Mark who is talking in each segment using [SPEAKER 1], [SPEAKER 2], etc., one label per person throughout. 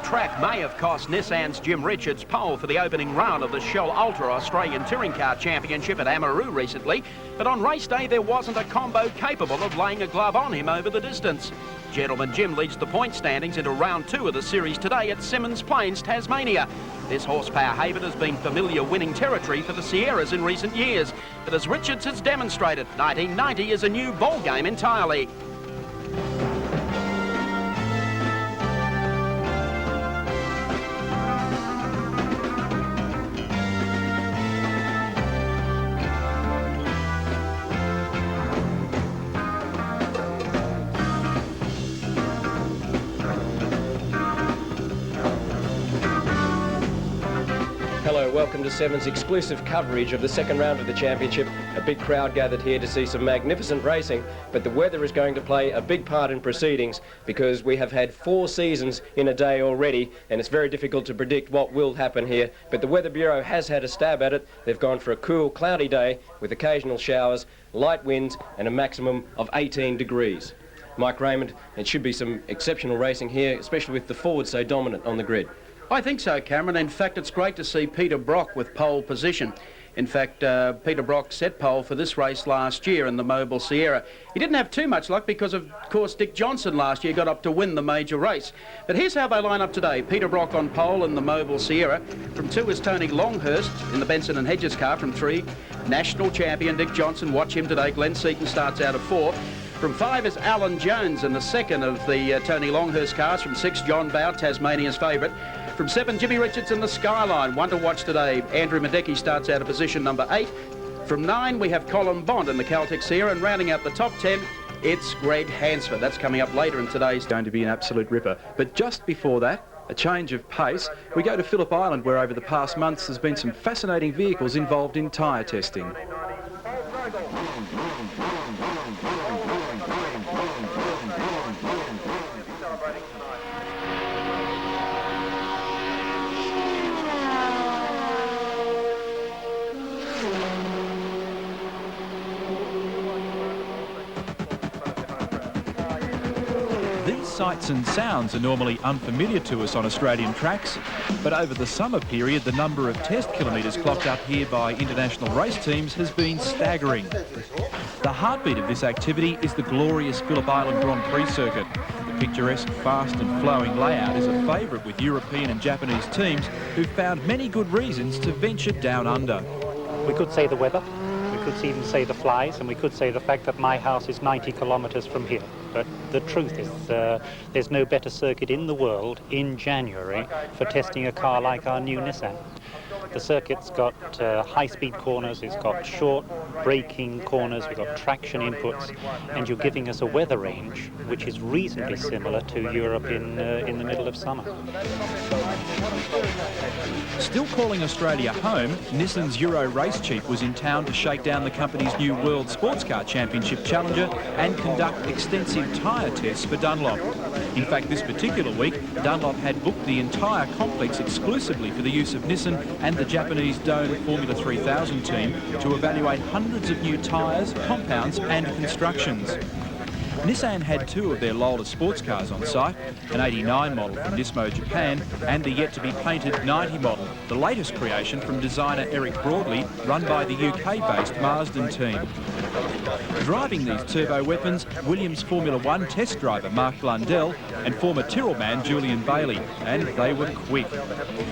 [SPEAKER 1] track may have cost Nissan's Jim Richards pole for the opening round of the Shell Ultra Australian Touring Car Championship at Amaroo recently, but on race day there wasn't a combo capable of laying a glove on him over the distance. Gentleman Jim leads the point standings into round 2 of the series today at Symmons Plains, Tasmania. This horsepower haven has been familiar winning territory for the Sierras in recent years, but as Richards has demonstrated, 1990 is a new ball game entirely.
[SPEAKER 2] Hello, welcome to Seven's exclusive coverage of the second round of the championship. A big crowd gathered here to see some magnificent racing, but the weather is going to play a big part in proceedings because we have had 4 seasons in a day already, and it's very difficult to predict what will happen here. But the Weather Bureau has had a stab at it. They've gone for a cool, cloudy day with occasional showers, light winds, and a maximum of 18 degrees. Mike Raymond, it should be some exceptional racing here, especially with the forwards so dominant on the grid.
[SPEAKER 1] I think so, Cameron. In fact, it's great to see Peter Brock with pole position. In fact, Peter Brock set pole for this race last year in the Mobile Sierra. He didn't have too much luck because, of course, Dick Johnson last year got up to win the major race. But here's how they line up today. Peter Brock on pole in the Mobile Sierra. From 2 is Tony Longhurst in the Benson and Hedges car. From 3, national champion Dick Johnson. Watch him today. Glenn Seaton starts out of 4. From 5 is Alan Jones in the second of the Tony Longhurst cars. From 6, John Bow, Tasmania's favourite. From 7, Jimmy Richards in the Skyline. One to watch today. Andrew Madecki starts out of position number 8. From 9, we have Colin Bond in the Caltech Sierra. And rounding out the top 10, it's Greg Hansford. That's coming up later in today's.
[SPEAKER 3] Going to be an absolute ripper. But just before that, a change of pace. We go to Phillip Island, where over the past months there's been some fascinating vehicles involved in tyre testing.
[SPEAKER 4] Sights and sounds are normally unfamiliar to us on Australian tracks, but over the summer period the number of test kilometres clocked up here by international race teams has been staggering. The heartbeat of this activity is the glorious Phillip Island Grand Prix circuit. The picturesque, fast and flowing layout is a favourite with European and Japanese teams who've found many good reasons to venture down under.
[SPEAKER 5] We could say the weather, we could even say the flies, and we could say the fact that my house is 90 kilometres from here. But the truth is there's no better circuit in the world in January for testing a car like our new Nissan. The circuit's got high-speed corners, it's got short braking corners, we've got traction inputs, and you're giving us a weather range which is reasonably similar to Europe in the middle of summer.
[SPEAKER 4] Still calling Australia home, Nissan's Euro race chief was in town to shake down the company's new World Sports Car Championship challenger and conduct extensive tyre tests for Dunlop. In fact, this particular week, Dunlop had booked the entire complex exclusively for the use of Nissan and the Japanese Dome Formula 3000 team to evaluate hundreds of new tyres, compounds and constructions. Nissan had 2 of their Lola sports cars on site, an 89 model from Nismo Japan and the yet-to-be-painted 90 model, the latest creation from designer Eric Broadley, run by the UK-based Marsden team. Driving these turbo weapons, Williams Formula 1 test driver Mark Blundell and former Tyrrell man Julian Bailey, and they were quick.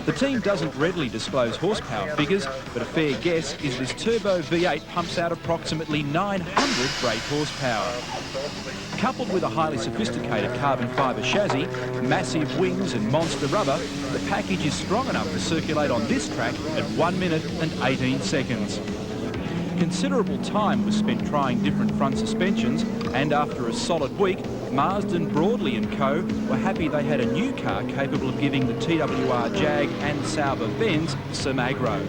[SPEAKER 4] The team doesn't readily disclose horsepower figures, but a fair guess is this turbo V8 pumps out approximately 900 brake horsepower. Coupled with a highly sophisticated carbon fibre chassis, massive wings and monster rubber, the package is strong enough to circulate on this track at 1 minute and 18 seconds. Considerable time was spent trying different front suspensions, and after a solid week, Marsden, Broadley and co were happy they had a new car capable of giving the TWR Jag and Sauber Benz some aggro.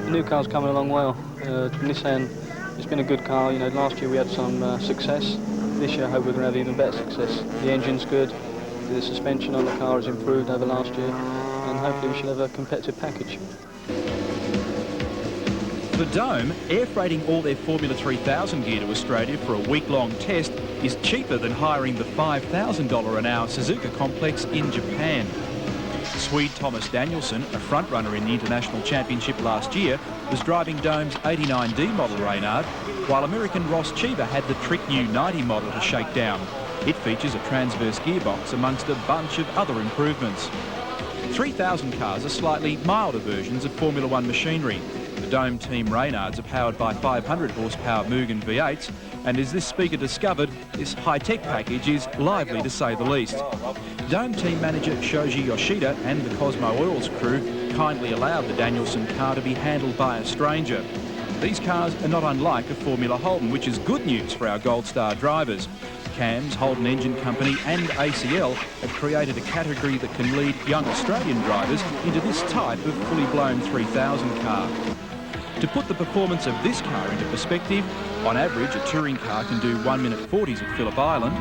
[SPEAKER 6] The new car's coming along well. Nissan, it's been a good car. You know, last year we had some success. This year I hope we're going to have even better success. The engine's good, the suspension on the car has improved over last year, and hopefully we shall have a competitive package.
[SPEAKER 4] For Dome, air freighting all their Formula 3000 gear to Australia for a week-long test is cheaper than hiring the $5,000 an hour Suzuka complex in Japan. Swede Thomas Danielsson, a front-runner in the International Championship last year, was driving Dome's 89D model Reynard, while American Ross Cheever had the trick new 90 model to shake down. It features a transverse gearbox amongst a bunch of other improvements. 3,000 cars are slightly milder versions of Formula One machinery. The Dome Team Reynards are powered by 500 horsepower Mugen V8s, and as this speaker discovered, this high-tech package is lively to say the least. Dome Team manager Shoji Yoshida and the Cosmo Oils crew kindly allowed the Danielsson car to be handled by a stranger. These cars are not unlike a Formula Holden, which is good news for our Gold Star drivers. CAMS, Holden Engine Company and ACL have created a category that can lead young Australian drivers into this type of fully blown 3000 car. To put the performance of this car into perspective, on average a touring car can do 1 minute 40s at Phillip Island,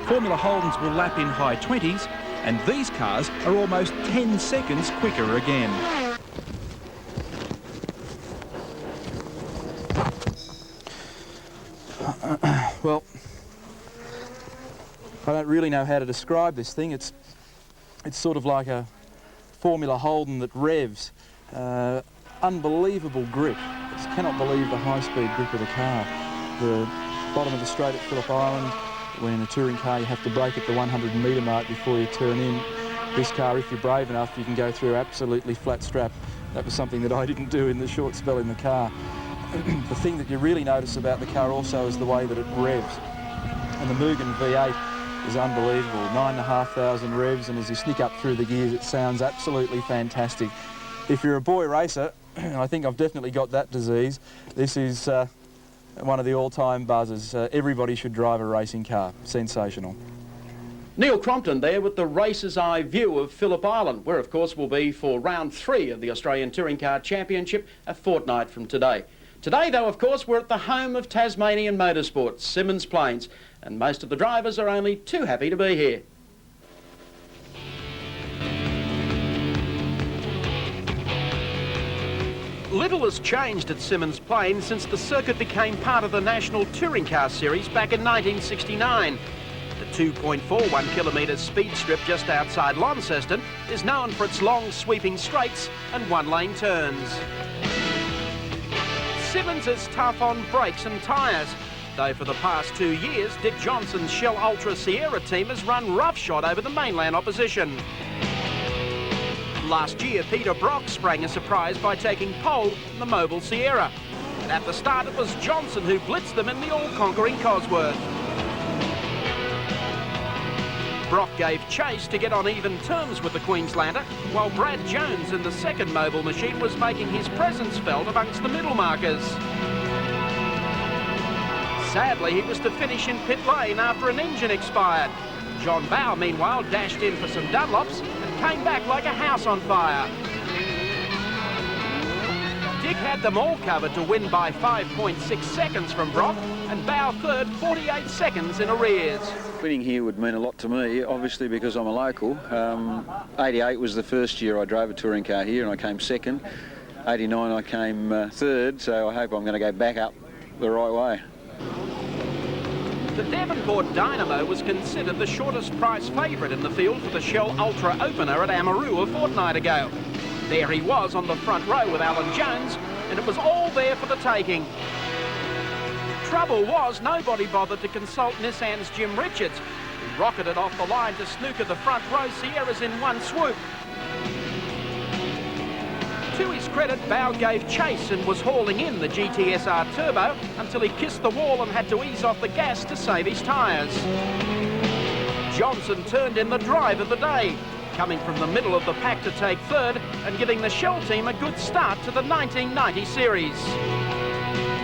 [SPEAKER 4] Formula Holdens will lap in high 20s, and these cars are almost 10 seconds quicker again.
[SPEAKER 3] Well, I don't really know how to describe this thing. It's sort of like a Formula Holden that revs. Unbelievable grip. Just cannot believe the high-speed grip of the car. The bottom of the straight at Phillip Island, when in a touring car you have to brake at the 100 metre mark before you turn in. This car, if you're brave enough, you can go through absolutely flat strap. That was something that I didn't do in the short spell in the car. The thing that you really notice about the car also is the way that it revs. And the Mugen V8 is unbelievable. 9,500 revs, and as you sneak up through the gears, it sounds absolutely fantastic. If you're a boy racer, I think I've definitely got that disease. This is one of the all-time buzzers. Everybody should drive a racing car. Sensational.
[SPEAKER 1] Neil Crompton there with the racer's eye view of Phillip Island, where of course will be for round 3 of the Australian Touring Car Championship a fortnight from today. Today though, of course, we're at the home of Tasmanian motorsport, Symmons Plains, and most of the drivers are only too happy to be here. Little has changed at Symmons Plains since the circuit became part of the National Touring Car Series back in 1969. The 2.41 kilometre speed strip just outside Launceston is known for its long sweeping straights and one-lane turns. Symmons is tough on brakes and tyres, though for the past 2 years Dick Johnson's Shell Ultra Sierra team has run roughshod over the mainland opposition. Last year, Peter Brock sprang a surprise by taking pole in the Mobile Sierra. And at the start, it was Johnson who blitzed them in the all-conquering Cosworth. Brock gave chase to get on even terms with the Queenslander, while Brad Jones in the second Mobile machine was making his presence felt amongst the middle markers. Sadly, he was to finish in pit lane after an engine expired. John Bow, meanwhile, dashed in for some Dunlops and came back like a house on fire. Dick had them all covered to win by 5.6 seconds from Brock, and Bow third 48 seconds in arrears.
[SPEAKER 7] Winning here would mean a lot to me, obviously because I'm a local. 88 was the first year I drove a touring car here and I came second. 89 I came third, so I hope I'm going to go back up the right way.
[SPEAKER 1] The Devonport Dynamo was considered the shortest price favourite in the field for the Shell Ultra Opener at Amaroo a fortnight ago. There he was on the front row with Alan Jones, and it was all there for the taking. Trouble was, nobody bothered to consult Nissan's Jim Richards, who rocketed off the line to snooker the front row Sierras in one swoop. To his credit, Bow gave chase and was hauling in the GTSR Turbo until he kissed the wall and had to ease off the gas to save his tyres. Johnson turned in the drive of the day, coming from the middle of the pack to take third and giving the Shell team a good start to the 1990 series.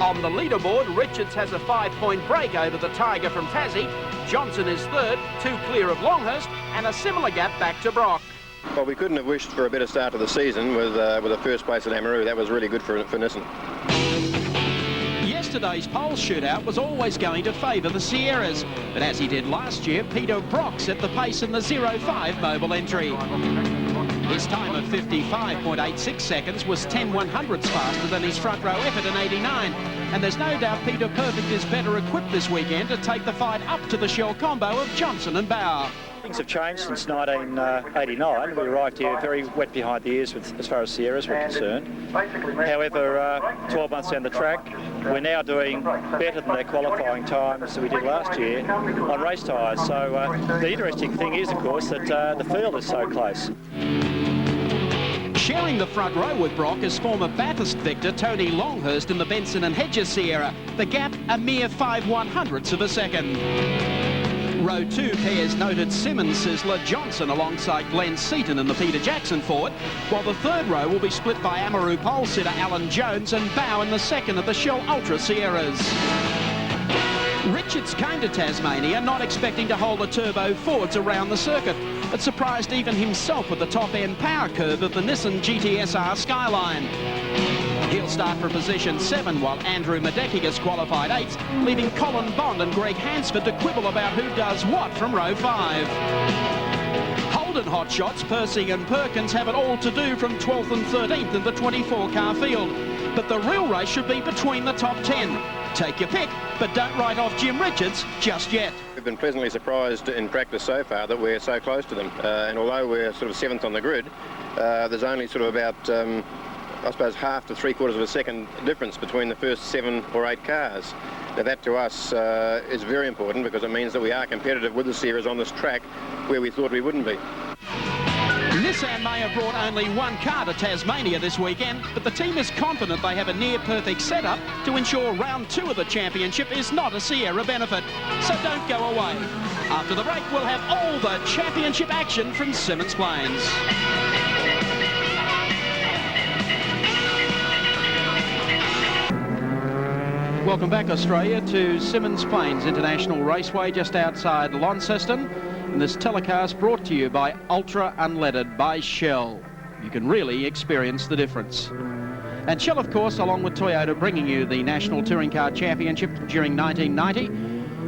[SPEAKER 1] On the leaderboard, Richards has a 5-point break over the Tiger from Tassie. Johnson is third, 2 clear of Longhurst, and a similar gap back to Brock.
[SPEAKER 8] Well, we couldn't have wished for a better start to the season with the first place at Amaroo. That was really good for Nissan.
[SPEAKER 1] Yesterday's pole shootout was always going to favour the Sierras, but as he did last year, Peter Brock set the pace in the 05 Mobile entry. His time of 55.86 seconds was 10/100ths faster than his front row effort in 89, and there's no doubt Peter Perfect is better equipped this weekend to take the fight up to the Shell combo of Johnson and Bauer.
[SPEAKER 9] things have changed since 1989. We arrived here very wet behind the ears as far as Sierras were concerned. However, 12 months down the track, we're now doing better than their qualifying times that we did last year on race tyres. So the interesting thing is, of course, that the field is so close.
[SPEAKER 1] Sharing the front row with Brock is former Bathurst victor Tony Longhurst in the Benson and Hedges Sierra. The gap a mere 5/100ths of a second. Row 2 pairs noted Symmons, Sizzler, Johnson alongside Glenn Seaton in the Peter Jackson Ford, while the third row will be split by Amaroo pole sitter Alan Jones and Bow in the second of the Shell Ultra Sierras. Richards came to Tasmania not expecting to hold the turbo Fords around the circuit. It surprised even himself with the top-end power curve of the Nissan GTSR Skyline. He'll start for position 7 while Andrew Madecki has qualified 8th, leaving Colin Bond and Greg Hansford to quibble about who does what from row 5. Holden hotshots Percy and Perkins have it all to do from 12th and 13th in the 24-car field. But the real race should be between the top 10. Take your pick, but don't write off Jim Richards just yet.
[SPEAKER 8] We've been pleasantly surprised in practice so far that we're so close to them. And although we're sort of 7th on the grid, there's only sort of about, I suppose, half to 3/4 of a second difference between the first 7 or 8 cars. Now that to us is very important because it means that we are competitive with the Sierras on this track where we thought we wouldn't be.
[SPEAKER 1] Nissan may have brought only one car to Tasmania this weekend, but the team is confident they have a near-perfect setup to ensure round 2 of the championship is not a Sierra benefit. So don't go away. After the break, we'll have all the championship action from Symmons Plains. Welcome back, Australia, to Symmons Plains International Raceway just outside Launceston. And this telecast brought to you by Ultra Unleaded by Shell. You can really experience the difference. And Shell, of course, along with Toyota, bringing you the National Touring Car Championship during 1990.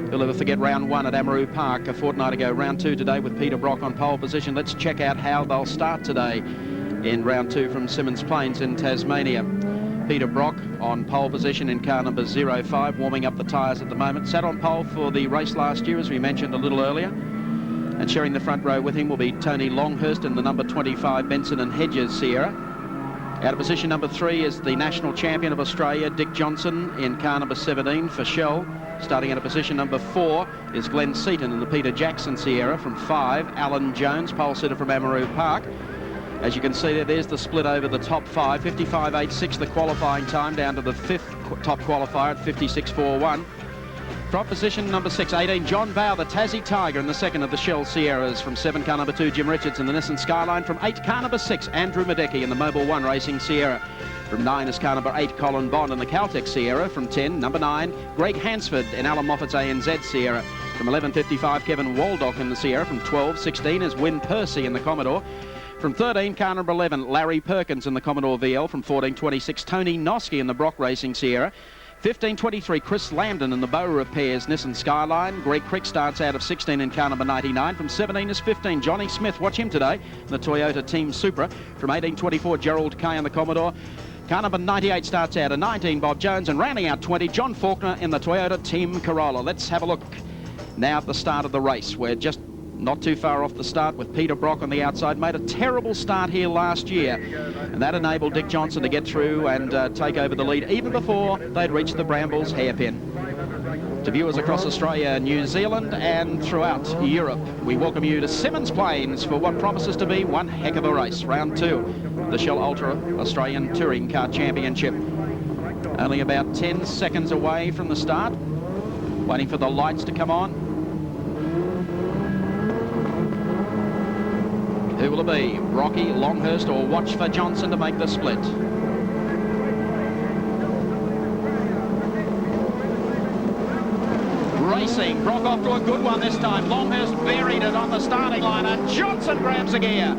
[SPEAKER 1] You'll never forget round 1 at Amaroo Park a fortnight ago. Round 2 today with Peter Brock on pole position. Let's check out how they'll start today in round 2 from Symmons Plains in Tasmania. Peter Brock on pole position in car number 05, warming up the tyres at the moment. Sat on pole for the race last year, as we mentioned a little earlier. And sharing the front row with him will be Tony Longhurst in the number 25 Benson and Hedges Sierra. Out of position number 3 is the national champion of Australia, Dick Johnson, in car number 17 for Shell. Starting out of position number 4 is Glenn Seaton in the Peter Jackson Sierra. From 5, Alan Jones, pole sitter from Amaroo Park. As you can see there's the split over the top 5. 55.86 the qualifying time, down to the 5th top qualifier at 56.41. From position number 6, 18, John Bow, the Tassie Tiger, in the second of the Shell Sierras. From 7, car number 2, Jim Richards in the Nissan Skyline. From 8, car number 6, Andrew Madecki in the Mobil 1 Racing Sierra. From 9 is car number 8, Colin Bond in the Caltech Sierra. From 10, number 9, Greg Hansford in Alan Moffat's ANZ Sierra. From 11.55, Kevin Waldock in the Sierra. From 12, 16 is Win Percy in the Commodore. From 13, car number 11, Larry Perkins in the Commodore VL. From 14.26, Tony Noski in the Brock Racing Sierra. 15.23, Chris Lambden in the Bow Repairs Nissan Skyline. Greg Crick starts out of 16 in car number 99. From 17 is 15, Johnny Smith, watch him today, in the Toyota Team Supra. From 18.24, Gerald Kay in the Commodore. Car number 98 starts out of 19, Bob Jones, and rounding out 20, John Faulkner in the Toyota Team Corolla. Let's have a look now at the start of the race. We're just not too far off the start with Peter Brock on the outside. Made a terrible start here last year, and that enabled Dick Johnson to get through and take over the lead even before they'd reached the Brambles hairpin. To viewers across Australia, New Zealand and throughout Europe, we welcome you to Symmons Plains for what promises to be one heck of a race. Round 2, the Shell Ultra Australian Touring Car Championship. Only about 10 seconds away from the start. Waiting for the lights to come on. Who will it be? Rocky, Longhurst, or watch for Johnson to make the split? Racing, Brock off to a good one this time. Longhurst buried it on the starting line, and Johnson grabs a gear.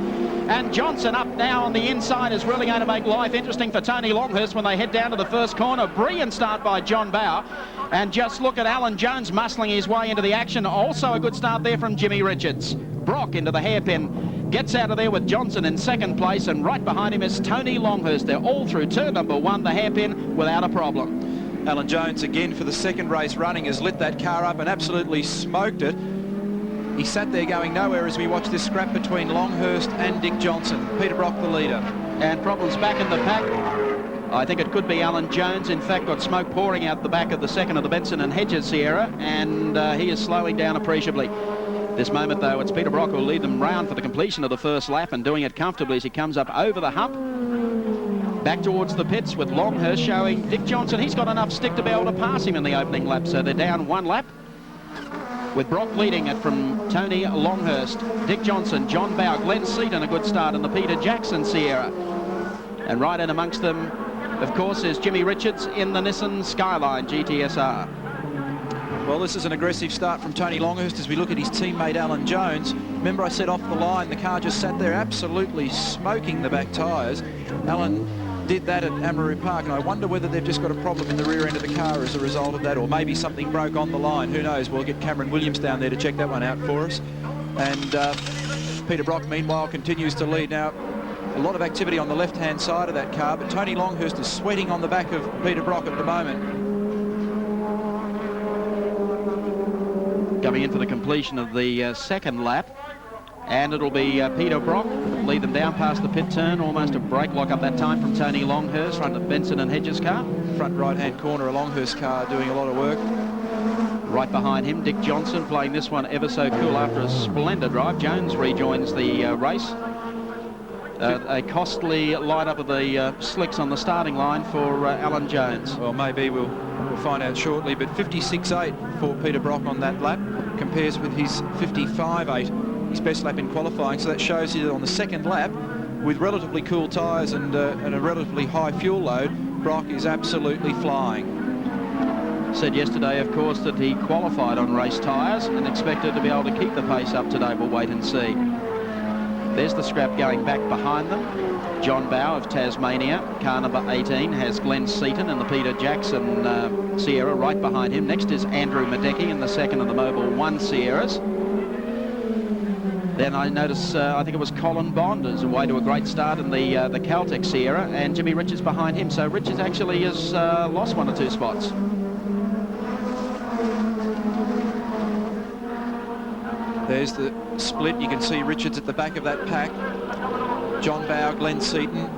[SPEAKER 1] And Johnson up now on the inside is really going to make life interesting for Tony Longhurst when they head down to the first corner. Brilliant start by John Bow. And just look at Alan Jones muscling his way into the action. Also a good start there from Jimmy Richards. Brock into the hairpin. Gets out of there with Johnson in second place, and right behind him is Tony Longhurst. They're all through turn number 1, the hairpin, without a problem.
[SPEAKER 4] Alan Jones again for the second race running has lit that car up and absolutely smoked it. He sat there going nowhere as we watch this scrap between Longhurst and Dick Johnson. Peter Brock the leader.
[SPEAKER 1] And problems back in the pack. I think it could be Alan Jones. In fact, got smoke pouring out the back of the second of the Benson and Hedges Sierra, and he is slowing down appreciably. This moment, though, it's Peter Brock who'll lead them round for the completion of the first lap, and doing it comfortably as he comes up over the hump. Back towards the pits with Longhurst showing Dick Johnson. He's got enough stick to be able to pass him in the opening lap, so they're down one lap. With Brock leading it from Tony Longhurst, Dick Johnson, John Bow, Glenn Seaton, a good start in the Peter Jackson Sierra. And right in amongst them, of course, is Jimmy Richards in the Nissan Skyline GTSR.
[SPEAKER 4] Well, this is an aggressive start from Tony Longhurst as we look at his teammate Alan Jones. Remember, I said off the line, the car just sat there absolutely smoking the back tyres. Alan did that at Amaroo Park, and I wonder whether they've just got a problem in the rear end of the car as a result of that, or maybe something broke on the line. Who knows? We'll get Cameron Williams down there to check that one out for us. And Peter Brock, meanwhile, continues to lead. Now, a lot of activity on the left-hand side of that car, but Tony Longhurst is sweating on the back of Peter Brock at the moment.
[SPEAKER 1] Coming in for the completion of the second lap, and it'll be Peter Brock lead them down past the pit turn. Almost a brake lock up that time from Tony Longhurst, front of Benson and Hedges car.
[SPEAKER 4] Front right-hand corner, a Longhurst car doing a lot of work.
[SPEAKER 1] Right behind him, Dick Johnson playing this one ever so cool after a splendid drive. Jones rejoins the race. A costly light-up of the slicks on the starting line for Alan Jones.
[SPEAKER 4] Well, maybe we'll find out shortly, but 56.8 for Peter Brock on that lap compares with his 55.8, his best lap in qualifying. So that shows you that on the second lap, with relatively cool tyres and a relatively high fuel load, Brock is absolutely flying.
[SPEAKER 1] Said yesterday, of course, that he qualified on race tyres and expected to be able to keep the pace up today. We'll wait and see. There's the scrap going back behind them. John Bow of Tasmania, car number 18, has Glenn Seaton in the Peter Jackson Sierra right behind him. Next is Andrew Madecki in the second of the Mobile 1 Sierras. Then I notice, I think it was Colin Bond is away to a great start in the Caltech Sierra, and Jimmy Richards behind him. So Richards actually has lost one or two spots.
[SPEAKER 4] There's the split. You can see Richards at the back of that pack. John Bow, Glenn Seaton.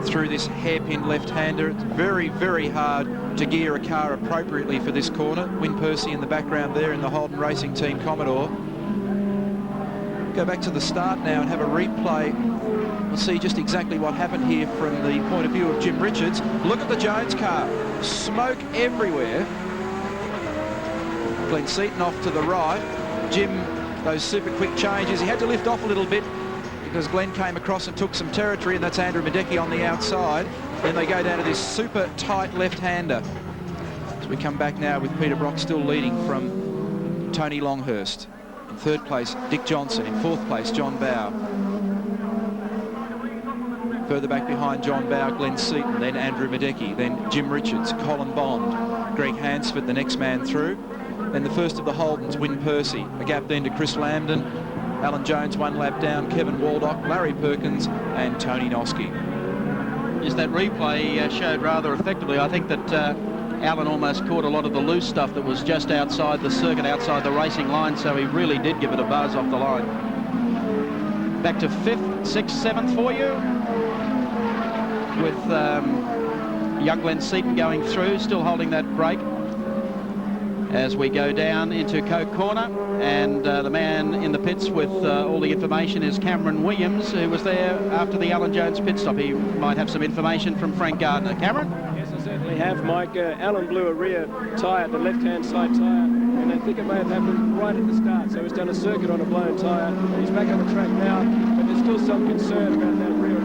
[SPEAKER 4] Through this hairpin left-hander. It's very, very hard to gear a car appropriately for this corner. Win Percy in the background there in the Holden Racing Team Commodore. Go back to the start now and have a replay. We'll see just exactly what happened here from the point of view of Jim Richards. Look at the Jones car. Smoke everywhere. Glenn Seaton off to the right. Jim, those super quick changes. He had to lift off a little bit because Glenn came across and took some territory, and that's Andrew Madecki on the outside. Then they go down to this super tight left-hander. So we come back now with Peter Brock still leading from Tony Longhurst. In third place, Dick Johnson. In fourth place, John Bow. Further back behind John Bow, Glenn Seaton, then Andrew Madecki, then Jim Richards, Colin Bond, Greg Hansford, the next man through. Then the first of the Holdens, Win Percy. A gap then to Chris Lambden, Alan Jones one lap down, Kevin Waldock, Larry Perkins and Tony Noski.
[SPEAKER 1] Yes, that replay showed rather effectively. I think that Alan almost caught a lot of the loose stuff that was just outside the circuit, outside the racing line, so he really did give it a buzz off the line. Back to 5th, 6th, 7th for you, with young Glenn Seaton going through, still holding that brake as we go down into Coke Corner, and the man in the pits with all the information is Cameron Williams, who was there after the Alan Jones pit stop. He might have some information from Frank Gardner. Cameron?
[SPEAKER 10] Yes, I certainly have, Mike. Alan blew a rear tyre, the left-hand side tyre, and I think it may have happened right at the start, so he's done a circuit on a blown tyre. He's back on the track now, but there's still some concern about that rear.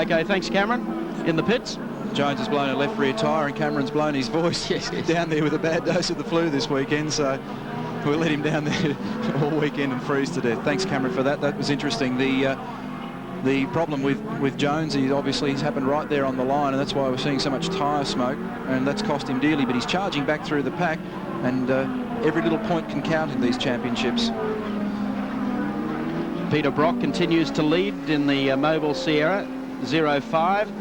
[SPEAKER 1] Okay, thanks, Cameron. In the pits?
[SPEAKER 4] Jones has blown a left rear tyre and Cameron's blown his voice. Yes. Down there with a bad dose of the flu this weekend, so we'll let him down there all weekend and freeze to death. Thanks, Cameron, for that. That was interesting. The problem with Jones is obviously he's happened right there on the line, and that's why we're seeing so much tyre smoke, and that's cost him dearly, but he's charging back through the pack, and every little point can count in these championships.
[SPEAKER 1] Peter Brock continues to lead in the Mobile Sierra 05.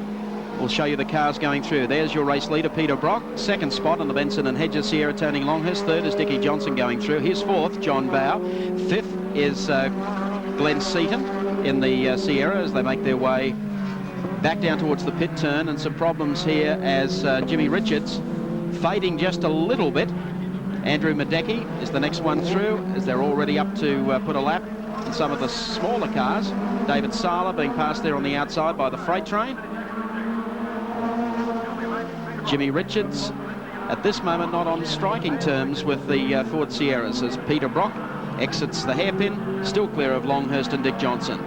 [SPEAKER 1] We'll show you the cars going through. There's your race leader, Peter Brock. Second spot on the Benson and Hedges Sierra, Tony Longhurst. Third is Dickie Johnson going through. Here's fourth, John Bow. Fifth is Glenn Seaton in the Sierra as they make their way back down towards the pit turn, and some problems here as Jimmy Richards fading just a little bit. Andrew Madecki is the next one through as they're already up to put a lap in some of the smaller cars. David Sala being passed there on the outside by the freight train. Jimmy Richards at this moment not on striking terms with the Ford Sierras as Peter Brock exits the hairpin, still clear of Longhurst and Dick Johnson.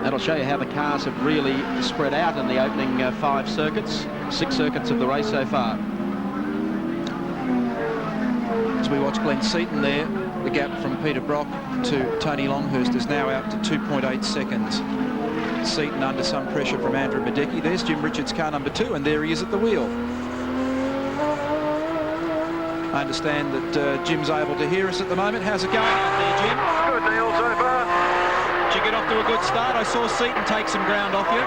[SPEAKER 1] That'll show you how the cars have really spread out in the opening 6 circuits of the race so far.
[SPEAKER 4] As we watch Glenn Seaton there, the gap from Peter Brock to Tony Longhurst is now out to 2.8 seconds. Seaton under some pressure from Andrew Madecki. There's Jim Richards' car number 2, and there he is at the wheel. I understand that Jim's able to hear us at the moment. How's it going out there, Jim?
[SPEAKER 11] Good, Neil, so far.
[SPEAKER 4] Did you get off to a good start? I saw Seaton take some ground off you.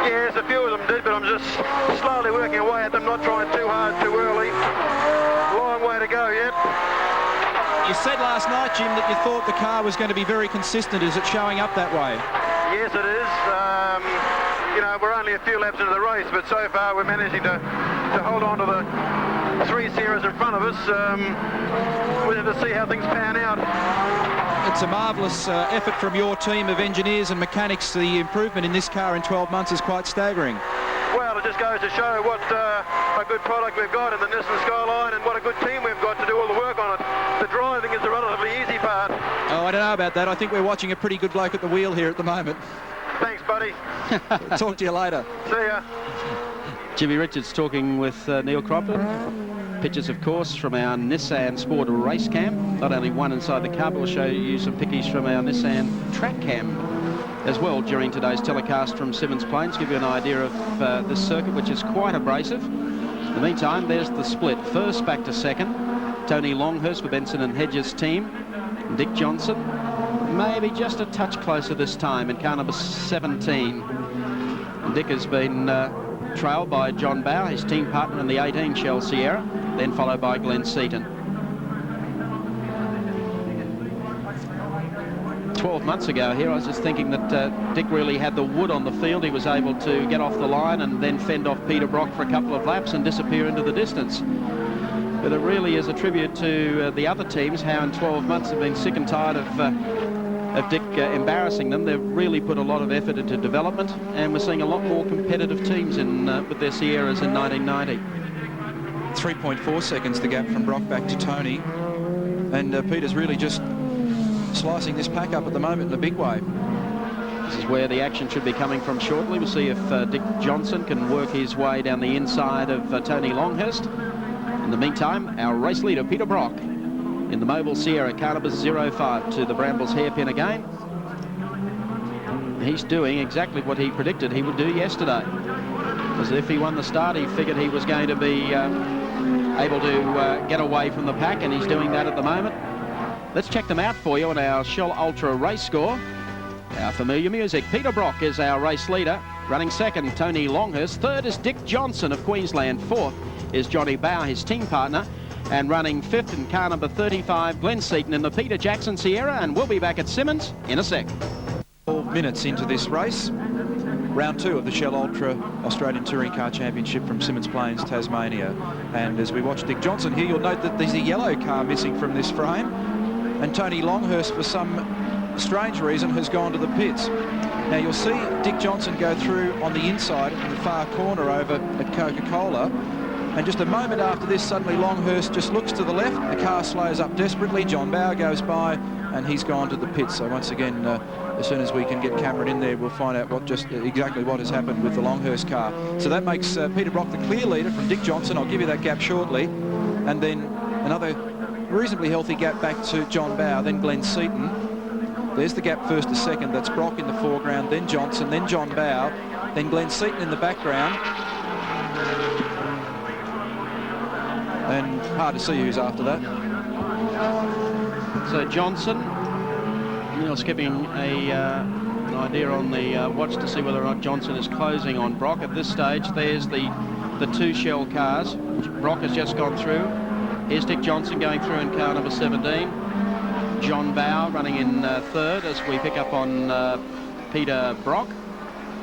[SPEAKER 11] Yes, a few of them did, but I'm just slowly working away at them, not trying too hard too early. Long way to go yet.
[SPEAKER 4] You said last night, Jim, that you thought the car was going to be very consistent. Is it showing up that way?
[SPEAKER 11] Yes, it is. You know, we're only a few laps into the race, but so far we're managing to hold on to the 3 Sierras in front of us. We'll have to see how things pan out.
[SPEAKER 4] It's a marvellous effort from your team of engineers and mechanics. The improvement in this car in 12 months is quite staggering.
[SPEAKER 11] Well, it just goes to show what a good product we've got in the Nissan Skyline and what a good team we've got to do all the work on it. The driving is the relatively easy part.
[SPEAKER 4] Oh, I don't know about that. I think we're watching a pretty good bloke at the wheel here at the moment.
[SPEAKER 11] Thanks, buddy.
[SPEAKER 4] Talk to you later.
[SPEAKER 11] See ya.
[SPEAKER 1] Jimmy Richards talking with Neil Cropton. Pictures, of course, from our Nissan Sport race cam. Not only one inside the car, but we'll show you some pickies from our Nissan track cam as well during today's telecast from Symmons Plains. Give you an idea of this circuit, which is quite abrasive. In the meantime, there's the split. First back to second, Tony Longhurst for Benson and Hedges team. Dick Johnson, maybe just a touch closer this time in car number 17. And Dick has been trailed by John Bow, his team partner in the 18 Shell Sierra, then followed by Glenn Seaton. 12 months ago here, I was just thinking that Dick really had the wood on the field. He was able to get off the line and then fend off Peter Brock for a couple of laps and disappear into the distance. But it really is a tribute to the other teams, how in 12 months they've been sick and tired of Dick embarrassing them. They've really put a lot of effort into development, and we're seeing a lot more competitive teams in with their Sierras in 1990.
[SPEAKER 4] 3.4 seconds the gap from Brock back to Tony, and Peter's really just slicing this pack up at the moment in a big way.
[SPEAKER 1] This is where the action should be coming from shortly. We'll see if Dick Johnson can work his way down the inside of Tony Longhurst. In the meantime, our race leader, Peter Brock, in the Mobile Sierra, car number 05 to the Brambles hairpin again. He's doing exactly what he predicted he would do yesterday. Because if he won the start, he figured he was going to be able to get away from the pack, and he's doing that at the moment. Let's check them out for you on our Shell Ultra race score. Our familiar music. Peter Brock is our race leader. Running second, Tony Longhurst. Third is Dick Johnson of Queensland. Fourth is Johnny Bow, his team partner. And running fifth in car number 35, Glenn Seaton in the Peter Jackson Sierra. And we'll be back at Symmons in a sec.
[SPEAKER 4] 12 minutes into this race. Round 2 of the Shell Ultra Australian Touring Car Championship from Symmons Plains, Tasmania. And as we watch Dick Johnson here, you'll note that there's a yellow car missing from this frame. And Tony Longhurst, for some strange reason, has gone to the pits. Now you'll see Dick Johnson go through on the inside in the far corner over at Coca-Cola, and just a moment after this, suddenly Longhurst just looks to the left, the car slows up desperately, John Bow goes by, and he's gone to the pits. So once again, as soon as we can get Cameron in there, we'll find out exactly what has happened with the Longhurst car. So that makes Peter Brock the clear leader from Dick Johnson. I'll give you that gap shortly. And then another reasonably healthy gap back to John Bow, then Glenn Seaton. There's the gap first to second. That's Brock in the foreground, then Johnson, then John Bow, then Glenn Seaton in the background. And hard to see who's after that.
[SPEAKER 1] So Johnson Neil's keeping an idea on the watch to see whether or not Johnson is closing on Brock. At this stage, there's the two shell cars. Brock has just gone through. Here's Dick Johnson going through in car number 17. John Bow running in third as we pick up on Peter Brock.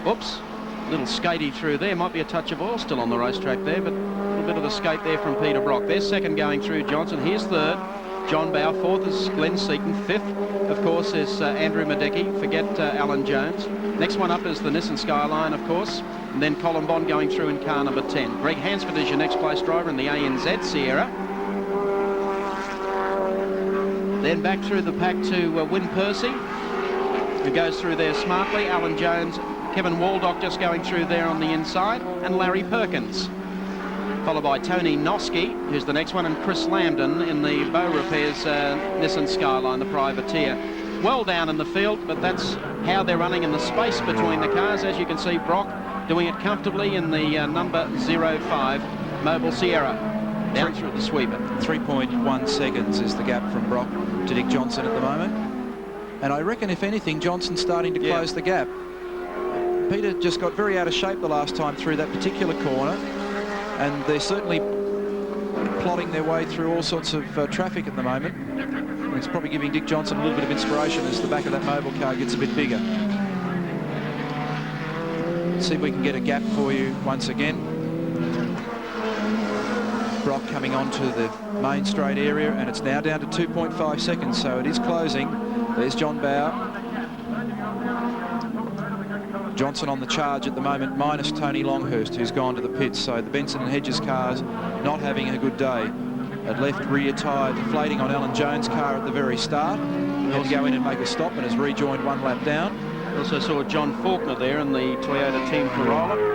[SPEAKER 1] Oops, a little skatey through there. Might be a touch of oil still on the racetrack there, but a little bit of a skate there from Peter Brock. There's second going through Johnson. Here's third, John Bow. Fourth is Glenn Seaton. Fifth, of course, is Andrew Madecki. Forget Alan Jones. Next one up is the Nissan Skyline, of course. And then Colin Bond going through in car number 10. Greg Hansford is your next place driver in the ANZ Sierra. Then back through the pack to Win Percy, who goes through there smartly. Alan Jones, Kevin Waldock just going through there on the inside, and Larry Perkins. Followed by Tony Noski, who's the next one, and Chris Lambden in the Bow Repairs Nissan Skyline, the privateer. Well down in the field, but that's how they're running in the space between the cars. As you can see, Brock doing it comfortably in the number 05 Mobile Sierra. Down through the sweeper.
[SPEAKER 4] 3.1 seconds is the gap from Brock to Dick Johnson at the moment. And I reckon, if anything, Johnson's starting to close the gap. Peter just got very out of shape the last time through that particular corner, and they're certainly plodding their way through all sorts of traffic at the moment. And it's probably giving Dick Johnson a little bit of inspiration as the back of that mobile car gets a bit bigger. Let's see if we can get a gap for you once again. Brock coming onto the main straight area, and it's now down to 2.5 seconds, so it is closing. There's John Bow. Johnson on the charge at the moment, minus Tony Longhurst, who's gone to the pits. So the Benson and Hedges cars not having a good day. A left rear tyre deflating on Alan Jones' car at the very start. He had to go in and make a stop and has rejoined one lap down.
[SPEAKER 1] Also saw John Faulkner there in the Toyota Team Corolla.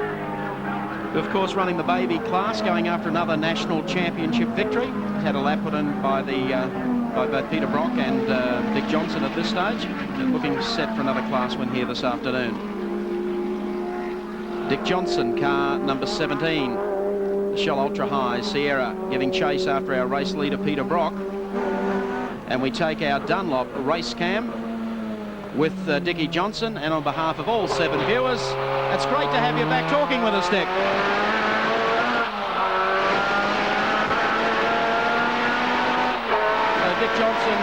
[SPEAKER 1] Of course, running the baby class, going after another national championship victory. Had a lap put in by both Peter Brock and Dick Johnson at this stage. And looking set for another class win here this afternoon. Dick Johnson, car number 17, the Shell Ultra High Sierra, giving chase after our race leader Peter Brock. And we take our Dunlop race cam with Dickie Johnson, and on behalf of all 7 viewers, it's great to have you back talking with us, Dick. Dick Johnson,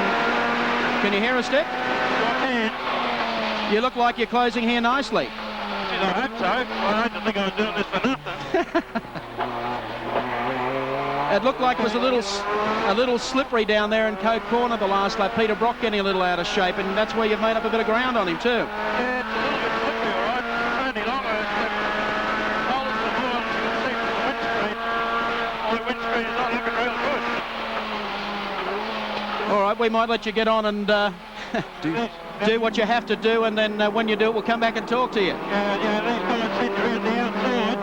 [SPEAKER 1] can you hear us, Dick? You look like you're closing here nicely.
[SPEAKER 11] I hope so. I don't think I was doing this for nothing.
[SPEAKER 1] It looked like it was a little slippery down there in Coke Corner the last lap. Peter Brock getting a little out of shape, and that's where you've made up a bit of ground on him too.
[SPEAKER 11] Yeah, it's a little bit slippery, all right. Only longer. The windscreen is not looking real good.
[SPEAKER 1] All right, we might let you get on and do what you have to do, and then when you do it, we'll come back and talk to you.
[SPEAKER 11] Yeah, these fellas seem to be on the outside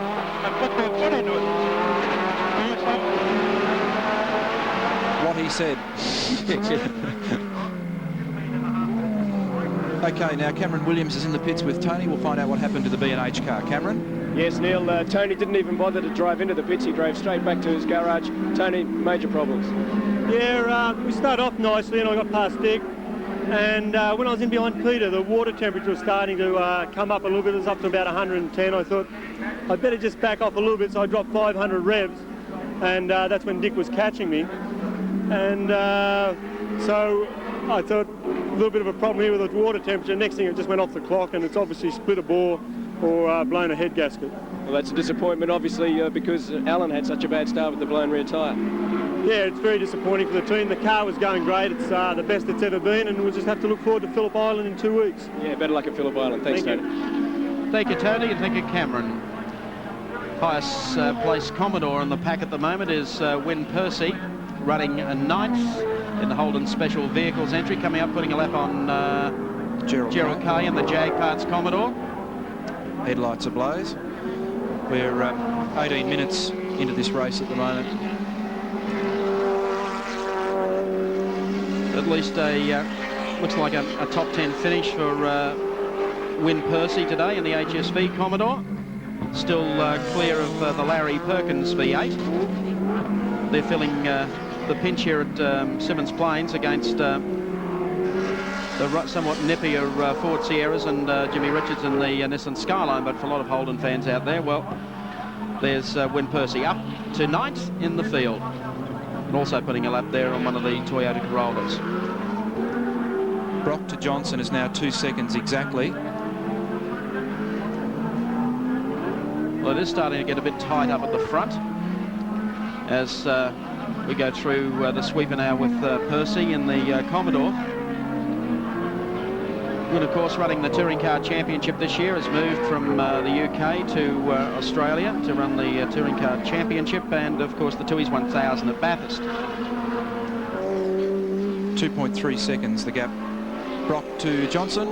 [SPEAKER 11] and put their foot into it.
[SPEAKER 4] What he said. Okay, now Cameron Williams is in the pits with Tony. We'll find out what happened to the B&H car. Cameron?
[SPEAKER 10] Yes, Neil, Tony didn't even bother to drive into the pits. He drove straight back to his garage. Tony, major problems.
[SPEAKER 12] Yeah, we started off nicely and I got past Dick. And when I was in behind Peter, the water temperature was starting to come up a little bit. It was up to about 110. I thought I'd better just back off a little bit, so I dropped 500 revs. And that's when Dick was catching me. And so I thought a little bit of a problem here with the water temperature. Next thing, it just went off the clock, and it's obviously split a bore or blown a head gasket.
[SPEAKER 10] Well, that's a disappointment, obviously, because Alan had such a bad start with the blown rear tyre.
[SPEAKER 12] Yeah, it's very disappointing for the team. The car was going great. It's the best it's ever been, and we'll just have to look forward to Phillip Island in 2 weeks.
[SPEAKER 10] Yeah, better luck at Phillip Island. Thanks, Tony.
[SPEAKER 1] Thank you, Tony, and thank you, Cameron. Highest placed Commodore in the pack at the moment is Win Percy, running a 9th in the Holden Special Vehicles entry, coming up, putting a lap on Gerald Kay in the Jag Parts Commodore.
[SPEAKER 4] Headlights ablaze. We're 18 minutes into this race at the moment.
[SPEAKER 1] At least looks like a top 10 finish for Win Percy today in the HSV Commodore. Still clear of the Larry Perkins V8. They're filling the pinch here at Symmons Plains against the somewhat nippier Ford Sierras and Jimmy Richards in the Nissan Skyline, but for a lot of Holden fans out there, well, there's Win Percy up to 9th in the field, and also putting a lap there on one of the Toyota Corollas.
[SPEAKER 4] Brock to Johnson is now 2 seconds exactly.
[SPEAKER 1] Well, it is starting to get a bit tight up at the front as we go through the sweeper now with Percy in the Commodore. Good, of course, running the Touring Car Championship this year, has moved from the UK to Australia to run the Touring Car Championship, and of course the Tooheys 1000 at Bathurst.
[SPEAKER 4] 2.3 seconds the gap. Brock to Johnson.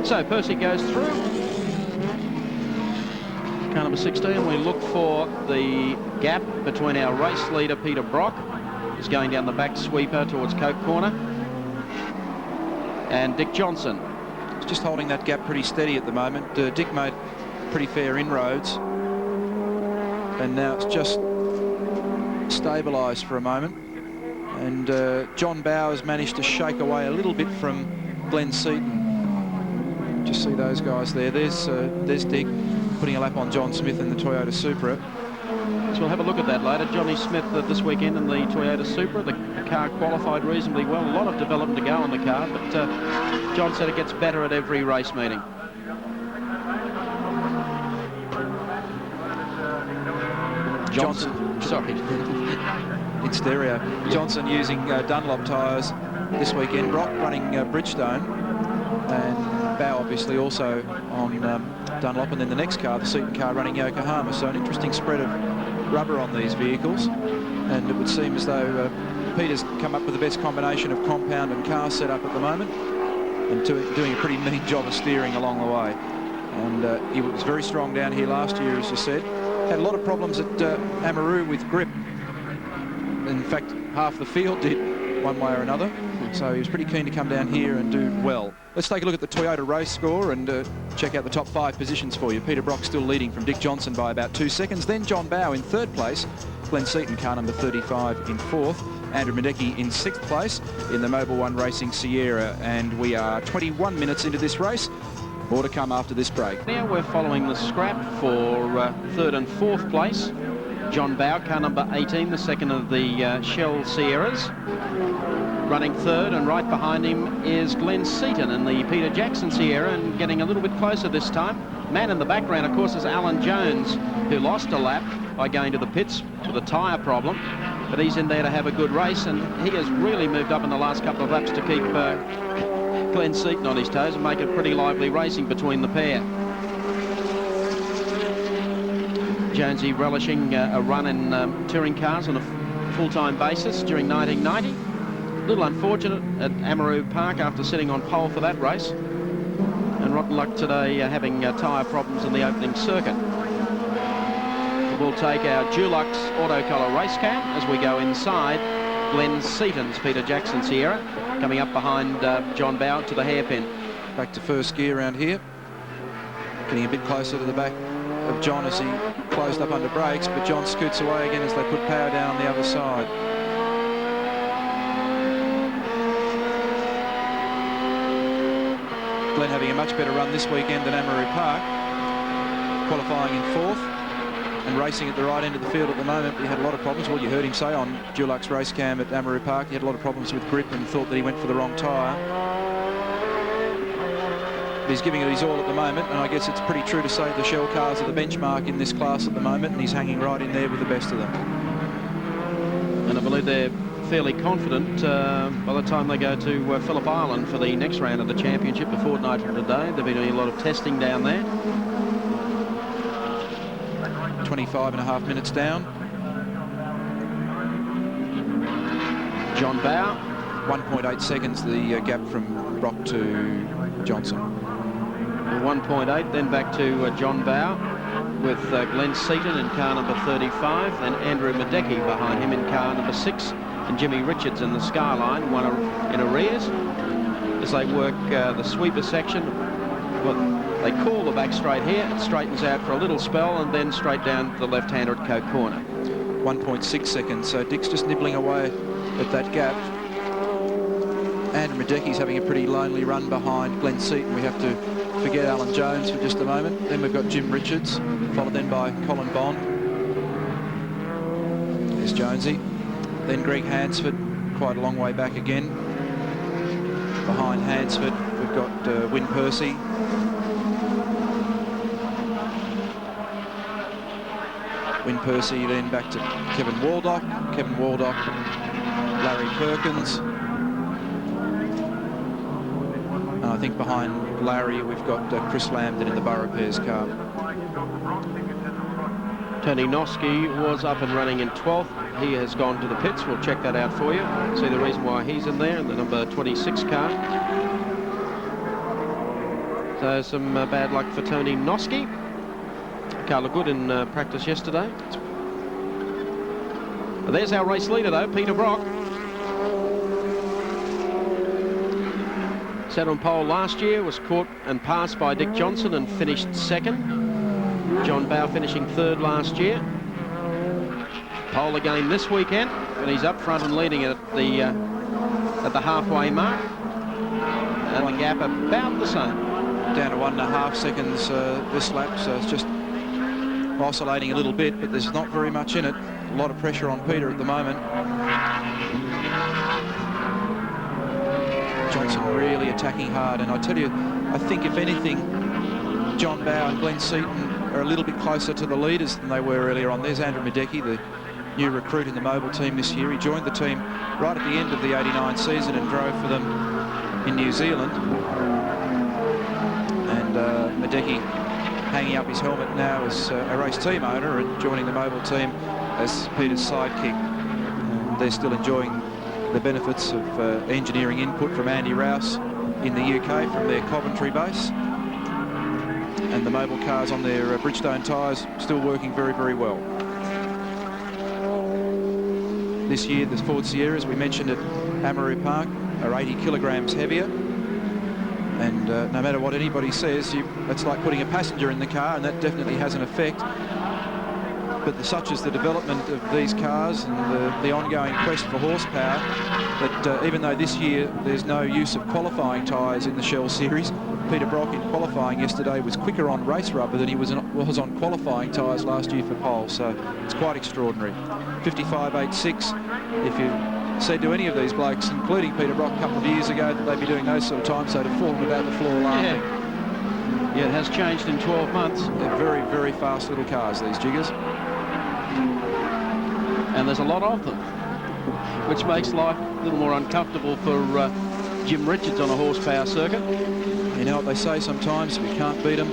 [SPEAKER 1] So Percy goes through. Car number 16, we look for the gap between our race leader Peter Brock, who's going down the back sweeper towards Coke Corner, and Dick Johnson.
[SPEAKER 4] He's just holding that gap pretty steady at the moment. Dick made pretty fair inroads, and now it's just stabilised for a moment, and John Bowers managed to shake away a little bit from Glenn Seaton. Just see those guys there. There's Dick putting a lap on John Smith in the Toyota Supra.
[SPEAKER 1] So we'll have a look at that later. Johnny Smith this weekend in the Toyota Supra. The car qualified reasonably well. A lot of development to go on the car, but John said it gets better at every race meeting. Johnson. Sorry.
[SPEAKER 4] In stereo. Johnson using Dunlop tyres this weekend. Brock running Bridgestone, and Bow obviously also on Dunlop, and then the next car, the Seaton car, running Yokohama. So an interesting spread of rubber on these vehicles, and it would seem as though Peter's come up with the best combination of compound and car setup at the moment, and doing a pretty mean job of steering along the way. And he was very strong down here last year, as you said. Had a lot of problems at Amaroo with grip. In fact, half the field did, one way or another. So he was pretty keen to come down here and do well. Let's take a look at the Toyota race score and check out the top 5 positions for you. Peter Brock still leading from Dick Johnson by about 2 seconds. Then John Bow in 3rd place. Glenn Seaton, car number 35, in 4th. Andrew Madecki in 6th place in the Mobil 1 Racing Sierra. And we are 21 minutes into this race. More to come after this break.
[SPEAKER 1] Now we're following the scrap for 3rd and 4th place. John Bow, car number 18, the second of the Shell Sierras. Running 3rd, and right behind him is Glenn Seaton in the Peter Jackson Sierra, and getting a little bit closer this time. Man in the background, of course, is Alan Jones, who lost a lap by going to the pits with a tyre problem. But he's in there to have a good race, and he has really moved up in the last couple of laps to keep Glenn Seaton on his toes and make it pretty lively racing between the pair. Jonesy relishing a run in touring cars on a full-time basis during 1990. A little unfortunate at Amaroo Park after sitting on pole for that race, and rotten luck today having tyre problems in the opening circuit. We'll take our Dulux Autocolor race cam as we go inside Glenn Seaton's Peter Jackson Sierra, coming up behind John Bow to the hairpin.
[SPEAKER 4] Back to first gear around here, getting a bit closer to the back of John as he closed up under brakes, but John scoots away again as they put power down on the other side. Glenn having a much better run this weekend than Amaroo Park, qualifying in 4th and racing at the right end of the field at the moment. He had a lot of problems. Well, you heard him say on Dulux race cam at Amaroo Park, he had a lot of problems with grip and thought that he went for the wrong tyre. But he's giving it his all at the moment, and I guess it's pretty true to say the Shell cars are the benchmark in this class at the moment, and he's hanging right in there with the best of them.
[SPEAKER 1] And I believe they're fairly confident by the time they go to Phillip Island for the next round of the championship, a fortnight from today. They'll be doing a lot of testing down there.
[SPEAKER 4] 25.5 minutes down.
[SPEAKER 1] John Bow.
[SPEAKER 4] 1.8 seconds the gap from Brock to Johnson.
[SPEAKER 1] 1.8, then back to John Bow with Glenn Seaton in car number 35, then Andrew Madecki behind him in car number 6, and Jimmy Richards in the Skyline, one in arrears as they work the sweeper section. Well, They call the back straight here. It straightens out for a little spell and then straight down to the left-hander at Coe Corner.
[SPEAKER 4] 1.6 seconds, so Dick's just nibbling away at that gap. Andrew Madecky's having a pretty lonely run behind Glenn Seaton. We have to forget Alan Jones for just a moment. Then we've got Jim Richards, followed then by Colin Bond. There's Jonesy. Then Greg Hansford, quite a long way back again. Behind Hansford, we've got Wyn Percy. Wyn Percy then back to Kevin Waldock. Kevin Waldock, Larry Perkins. And I think behind Larry we've got Chris Lambden in the Borough Pairs car.
[SPEAKER 1] Tony Noski was up and running in 12th. He has gone to the pits. We'll check that out for you. See the reason why he's in there, in the number 26 car. So some bad luck for Tony Noski. Car looked good in practice yesterday. But there's our race leader though, Peter Brock. Sat on pole last year, was caught and passed by Dick Johnson and finished second. John Bow finishing third last year. Pole again this weekend, and he's up front and leading it at the halfway mark. And the gap about the same.
[SPEAKER 4] Down to 1.5 seconds this lap, so it's just oscillating a little bit, but there's not very much in it. A lot of pressure on Peter at the moment. Johnson really attacking hard, and I tell you, I think if anything, John Bow and Glenn Seaton are a little bit closer to the leaders than they were earlier on. There's Andrew Madecki, the new recruit in the mobile team this year. He joined the team right at the end of the '89 season and drove for them in New Zealand. And Madecki hanging up his helmet now as a race team owner and joining the mobile team as Peter's sidekick. And they're still enjoying the benefits of engineering input from Andy Rouse in the UK from their Coventry base. And the mobile cars on their Bridgestone tyres still working very, very well. This year, the Ford Sierras, we mentioned at Amaroo Park, are 80 kilograms heavier. And no matter what anybody says, it's like putting a passenger in the car, and that definitely has an effect. But such is the development of these cars and the ongoing quest for horsepower that even though this year there's no use of qualifying tyres in the Shell Series, Peter Brock in qualifying yesterday was quicker on race rubber than he was on qualifying tyres last year for pole, so it's quite extraordinary. 55.86. If you said to any of these blokes, including Peter Brock a couple of years ago, that they'd be doing those sort of times, they'd have fallen about the floor laughing.
[SPEAKER 1] Yeah, it has changed in 12 months.
[SPEAKER 4] They're very, very fast little cars, these jiggers.
[SPEAKER 1] And there's a lot of them, which makes life a little more uncomfortable for Jim Richards on a horsepower circuit.
[SPEAKER 4] You know what they say sometimes, if you can't beat them,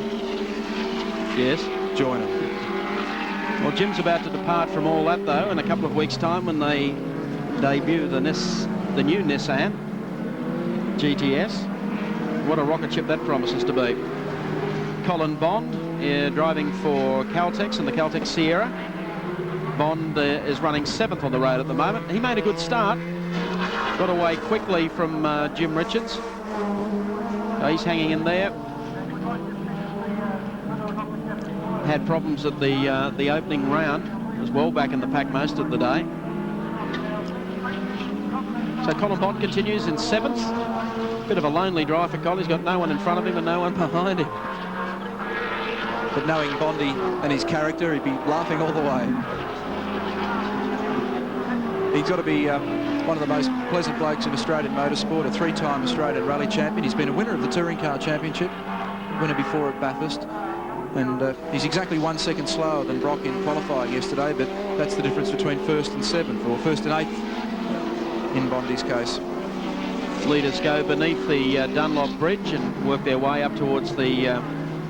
[SPEAKER 1] yes,
[SPEAKER 4] join them.
[SPEAKER 1] Well, Jim's about to depart from all that, though, in a couple of weeks' time when they debut the new Nissan GTS. What a rocket ship that promises to be. Colin Bond driving for Caltex in the Caltex Sierra. Bond is running 7th on the road at the moment. He made a good start. Got away quickly from Jim Richards. He's hanging in there. Had problems at the opening round. Was well back in the pack most of the day. So Colin Bond continues in 7th. Bit of a lonely drive for Colin. He's got no one in front of him and no one behind him.
[SPEAKER 4] But knowing Bondy and his character, he'd be laughing all the way. He's got to be one of the most pleasant blokes in Australian motorsport, a 3-time Australian Rally champion. He's been a winner of the Touring Car Championship, winner before at Bathurst. And he's exactly 1 second slower than Brock in qualifying yesterday, but that's the difference between 1st and 7th, or 1st and 8th in Bondy's case.
[SPEAKER 1] Leaders go beneath the Dunlop Bridge and work their way up towards the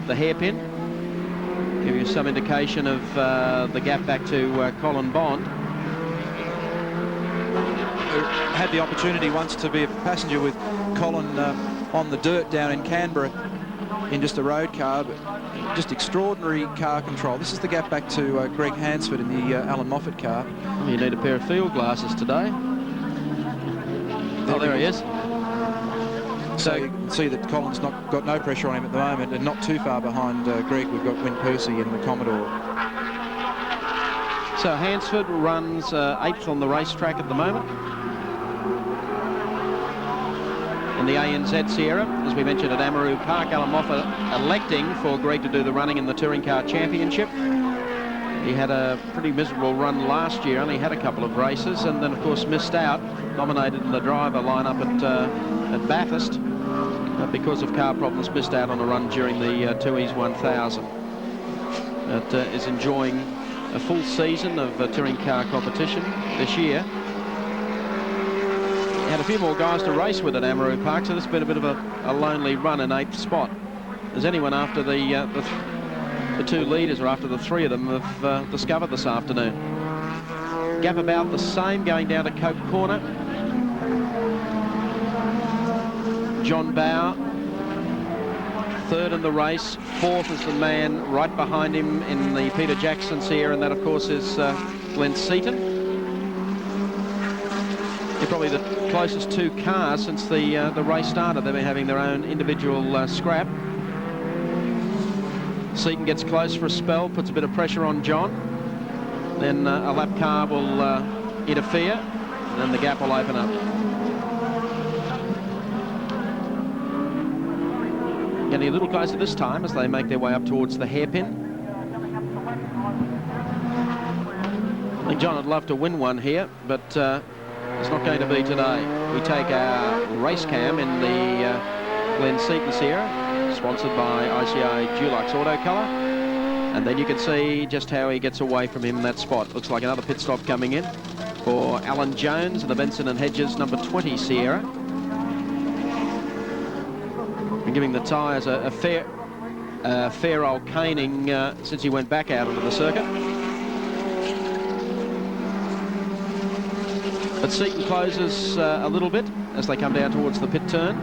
[SPEAKER 1] hairpin. Give you some indication of the gap back to Colin Bond.
[SPEAKER 4] Had the opportunity once to be a passenger with Colin on the dirt down in Canberra in just a road car, but just extraordinary car control. This is the gap back to Greg Hansford in the Alan Moffat car.
[SPEAKER 1] Oh, you need a pair of field glasses today. Oh, there he is.
[SPEAKER 3] So you can see that Colin's got no pressure on him at the moment, and not too far behind Greg. We've got Win Percy and the Commodore.
[SPEAKER 1] So Hansford runs 8th on the racetrack at the moment. In the ANZ Sierra, as we mentioned at Amaroo Park, Alan Moffat electing for Greg to do the running in the Touring Car Championship. He had a pretty miserable run last year, only had a couple of races, and then of course missed out, nominated in the driver lineup at Bathurst, but because of car problems missed out on a run during the Tooheys 1000. But is enjoying a full season of touring car competition this year. He had a few more guys to race with at Amaroo Park, so this has been a bit of a lonely run in 8th spot. Is anyone after the two leaders, or after the three of them, have discovered this afternoon? Gap about the same going down to Coke Corner. John Bowe, 3rd in the race. 4th is the man right behind him in the Peter Jackson Sierra, and that of course is Glenn Seaton. They're probably the closest two cars since the race started. They've been having their own individual scrap. Seaton gets close for a spell, puts a bit of pressure on John. Then a lap car will interfere, and then the gap will open up. Getting a little closer this time as they make their way up towards the hairpin. I think John would love to win one here, but it's not going to be today. We take our race cam in the Glenn Seaton Sierra, sponsored by ICI Dulux Auto Colour, and then you can see just how he gets away from him in that spot. Looks like another pit stop coming in for Alan Jones and the Benson and Hedges number 20 Sierra, and giving the tyres a fair old caning since he went back out onto the circuit. But Seaton closes a little bit as they come down towards the pit turn.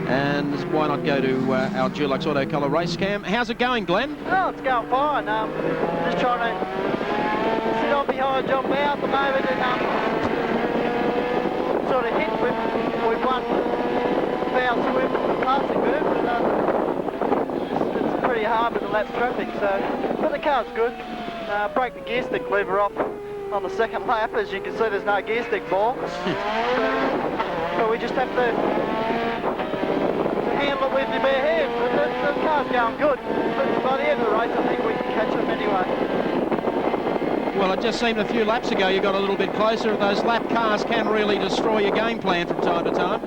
[SPEAKER 1] And why not go to our Dulux Auto Colour race cam? How's it going, Glenn?
[SPEAKER 13] Oh, it's going fine. Just trying to sit on behind John Bowe at the moment and sort of hit with one foul swim from the passing move. It's pretty hard with the lap traffic, but the car's good. Break the gear stick lever off on the second lap. As you can see, there's no gear stick ball. But we just have to handle it with your bare hands. The car's going good, but by the end of the race I think we can catch them anyway.
[SPEAKER 1] Well, it just seemed a few laps ago you got a little bit closer. Those lap cars can really destroy your game plan from time to time.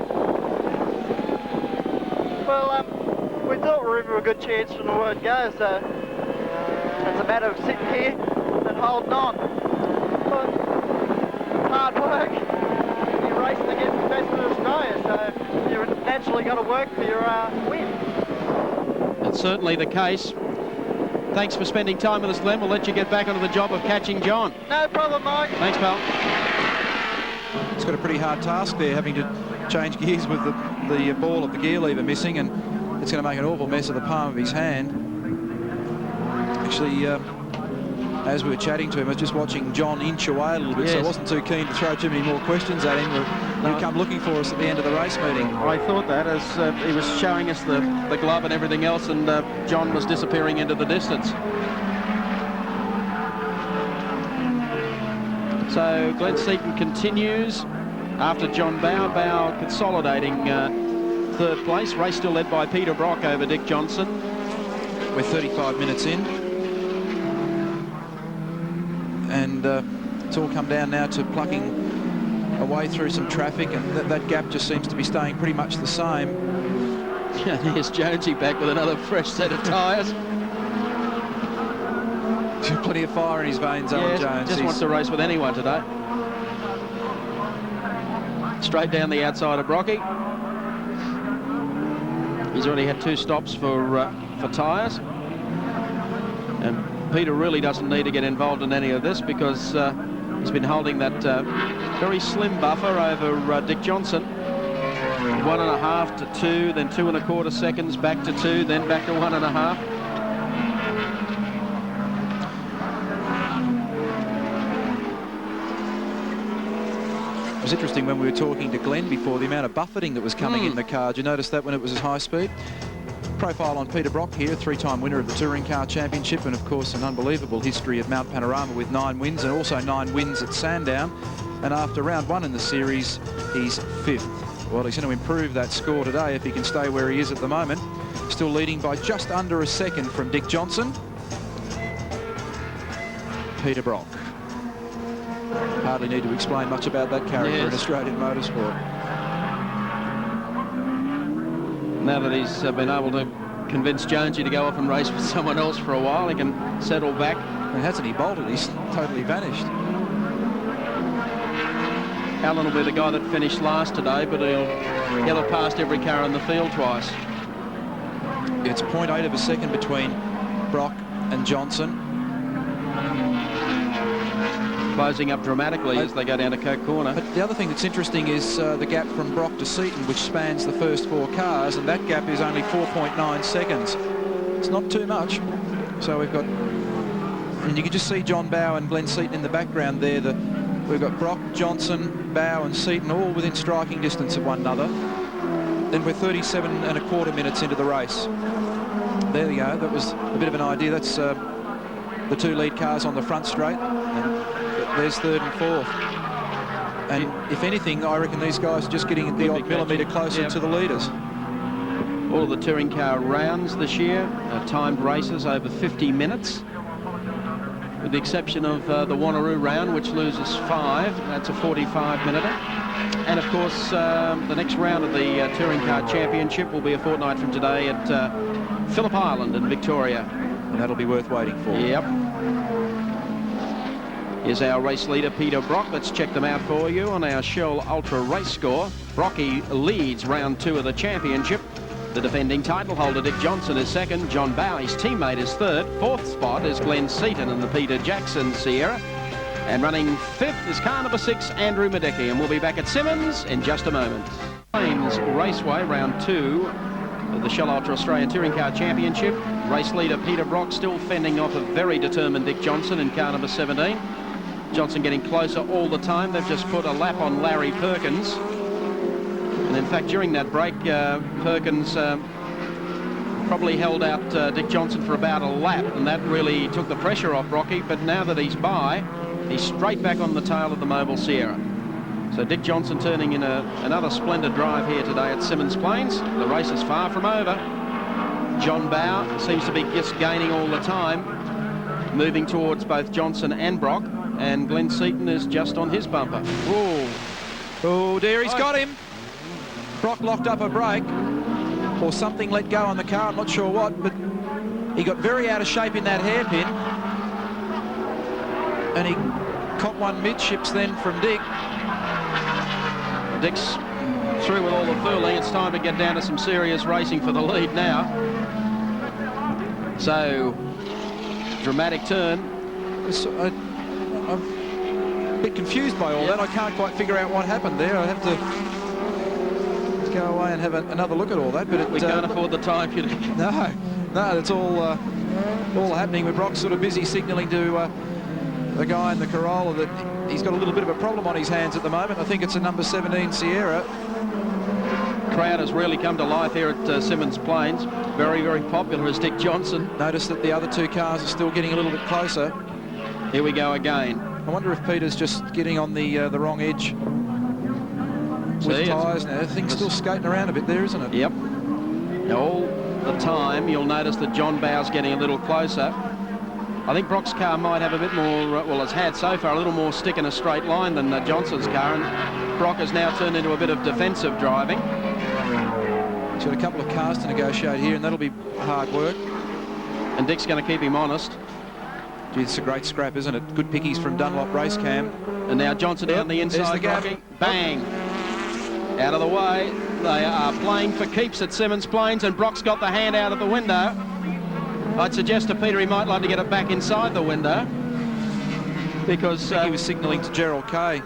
[SPEAKER 13] Well, we thought we were in for a good chance from the word go, so it's a matter of sitting here and holding on. But hard work. You're racing against the best in Australia, so you're naturally got to work for your win.
[SPEAKER 1] That's certainly the case. Thanks for spending time with us, Glenn. We'll let you get back onto the job of catching John.
[SPEAKER 13] No problem, Mike.
[SPEAKER 1] Thanks, pal.
[SPEAKER 3] It's got a pretty hard task there, having to change gears with the ball of the gear lever missing, and it's going to make an awful mess of the palm of his hand. Actually, as we were chatting to him, I was just watching John inch away a little bit, yes. So I wasn't too keen to throw too many more questions at him. He'll come looking for us at the end of the race meeting.
[SPEAKER 1] I thought that as he was showing us the glove and everything else, and John was disappearing into the distance. So Glenn Seaton continues after John Bowe. Bowe consolidating 3rd place. Race still led by Peter Brock over Dick Johnson.
[SPEAKER 3] We're 35 minutes in. And it's all come down now to plucking away through some traffic, and that gap just seems to be staying pretty much the same.
[SPEAKER 1] Here's Jonesy back with another fresh set of tyres.
[SPEAKER 3] Plenty of fire in his veins, Alan Jones.
[SPEAKER 1] Just wants to race with anyone today. Straight down the outside of Brocky. He's already had 2 stops for tyres. And Peter really doesn't need to get involved in any of this because he's been holding that very slim buffer over Dick Johnson. 1.5 to 2, then 2 1/4 seconds, back to 2, then back to 1.5.
[SPEAKER 4] It was interesting when we were talking to Glenn before, the amount of buffeting that was coming in the car. Did you notice that when it was at high speed? Profile on Peter Brock here, 3-time winner of the Touring Car Championship, and of course an unbelievable history at Mount Panorama with 9 wins, and also 9 wins at Sandown. And after round 1 in the series, he's 5th. Well, he's going to improve that score today if he can stay where he is at the moment. Still leading by just under a second from Dick Johnson. Peter Brock. Hardly need to explain much about that character in Australian motorsport.
[SPEAKER 1] Now that he's been able to convince Jonesy to go off and race with someone else for a while, he can settle back.
[SPEAKER 4] And hasn't he bolted? He's totally vanished.
[SPEAKER 1] Alan will be the guy that finished last today, but he'll have passed every car in the field twice.
[SPEAKER 4] It's 0.8 of a second between Brock and Johnson.
[SPEAKER 1] Closing up dramatically as they go down to Coke Corner.
[SPEAKER 4] But the other thing that's interesting is the gap from Brock to Seaton, which spans the first 4 cars, and that gap is only 4.9 seconds. It's not too much. So we've got, and you can just see John Bowe and Glenn Seaton in the background there. We've got Brock, Johnson, Bowe and Seaton all within striking distance of one another. Then we're 37.25 minutes into the race. There we go. That was a bit of an idea. That's the 2 lead cars on the front straight. And there's 3rd and 4th. And if anything, I reckon these guys are just getting the odd millimetre closer to the leaders.
[SPEAKER 1] All of the touring car rounds this year are timed races over 50 minutes. With the exception of the Wanneroo round, which loses 5. That's a 45-minute. And, of course, the next round of the Touring Car Championship will be a fortnight from today at Phillip Island in Victoria.
[SPEAKER 4] And that'll be worth waiting for.
[SPEAKER 1] Yep. Here's our race leader, Peter Brock. Let's check them out for you on our Shell Ultra race score. Brocky leads round 2 of the championship. The defending title holder, Dick Johnson, is 2nd. John Bowe, his teammate, is 3rd. 4th spot is Glenn Seaton in the Peter Jackson Sierra. And running 5th is car number 6, Andrew Madecki. And we'll be back at Symmons in just a moment. Plains Raceway, round 2 of the Shell Ultra Australian Touring Car Championship. Race leader Peter Brock still fending off a very determined Dick Johnson in car number 17. Johnson getting closer all the time. They've just put a lap on Larry Perkins. And in fact, during that break, Perkins probably held out Dick Johnson for about a lap, and that really took the pressure off Brocky. But now that he's by, he's straight back on the tail of the Mobile Sierra. So Dick Johnson turning in another splendid drive here today at Symmons Plains. The race is far from over. John Bowe seems to be just gaining all the time, moving towards both Johnson and Brock, and Glenn Seaton is just on his bumper.
[SPEAKER 4] Whoa. Oh dear, he's got him. Brock locked up a brake, or something let go on the car, I'm not sure what, but he got very out of shape in that hairpin, and he caught one midships then from Dick.
[SPEAKER 1] Dick's through with all the fooling. It's time to get down to some serious racing for the lead now. So, dramatic turn.
[SPEAKER 4] I'm a bit confused by all that. I can't quite figure out what happened there. I have to go away and have another look at all that. But
[SPEAKER 1] we can't afford the time.
[SPEAKER 4] No, it's all happening with Brock sort of busy signalling to the guy in the Corolla that he's got a little bit of a problem on his hands at the moment. I think it's a number 17 Sierra.
[SPEAKER 1] Crowd has really come to life here at Symmons Plains. Very, very popular is Dick Johnson.
[SPEAKER 4] Notice that the other 2 cars are still getting a little bit closer.
[SPEAKER 1] Here we go again.
[SPEAKER 4] I wonder if Peter's just getting on the wrong edge with tyres now. Things still skating around a bit there, isn't it?
[SPEAKER 1] Yep. All the time, you'll notice that John Bowe's getting a little closer. I think Brock's car might have a bit more, well, it's had so far a little more stick in a straight line than Johnson's car, and Brock has now turned into a bit of defensive driving.
[SPEAKER 4] He's got a couple of cars to negotiate here, and that'll be hard work.
[SPEAKER 1] And Dick's going to keep him honest.
[SPEAKER 4] Gee, it's a great scrap, isn't it? Good pickies from Dunlop Race Cam.
[SPEAKER 1] And now Johnson down the inside.
[SPEAKER 4] There's the gap.
[SPEAKER 1] Bang. Out of the way. They are playing for keeps at Symmons Plains, and Brock's got the hand out of the window. I'd suggest to Peter he might like to get it back inside the window, because
[SPEAKER 4] he was signalling to Gerald Kay.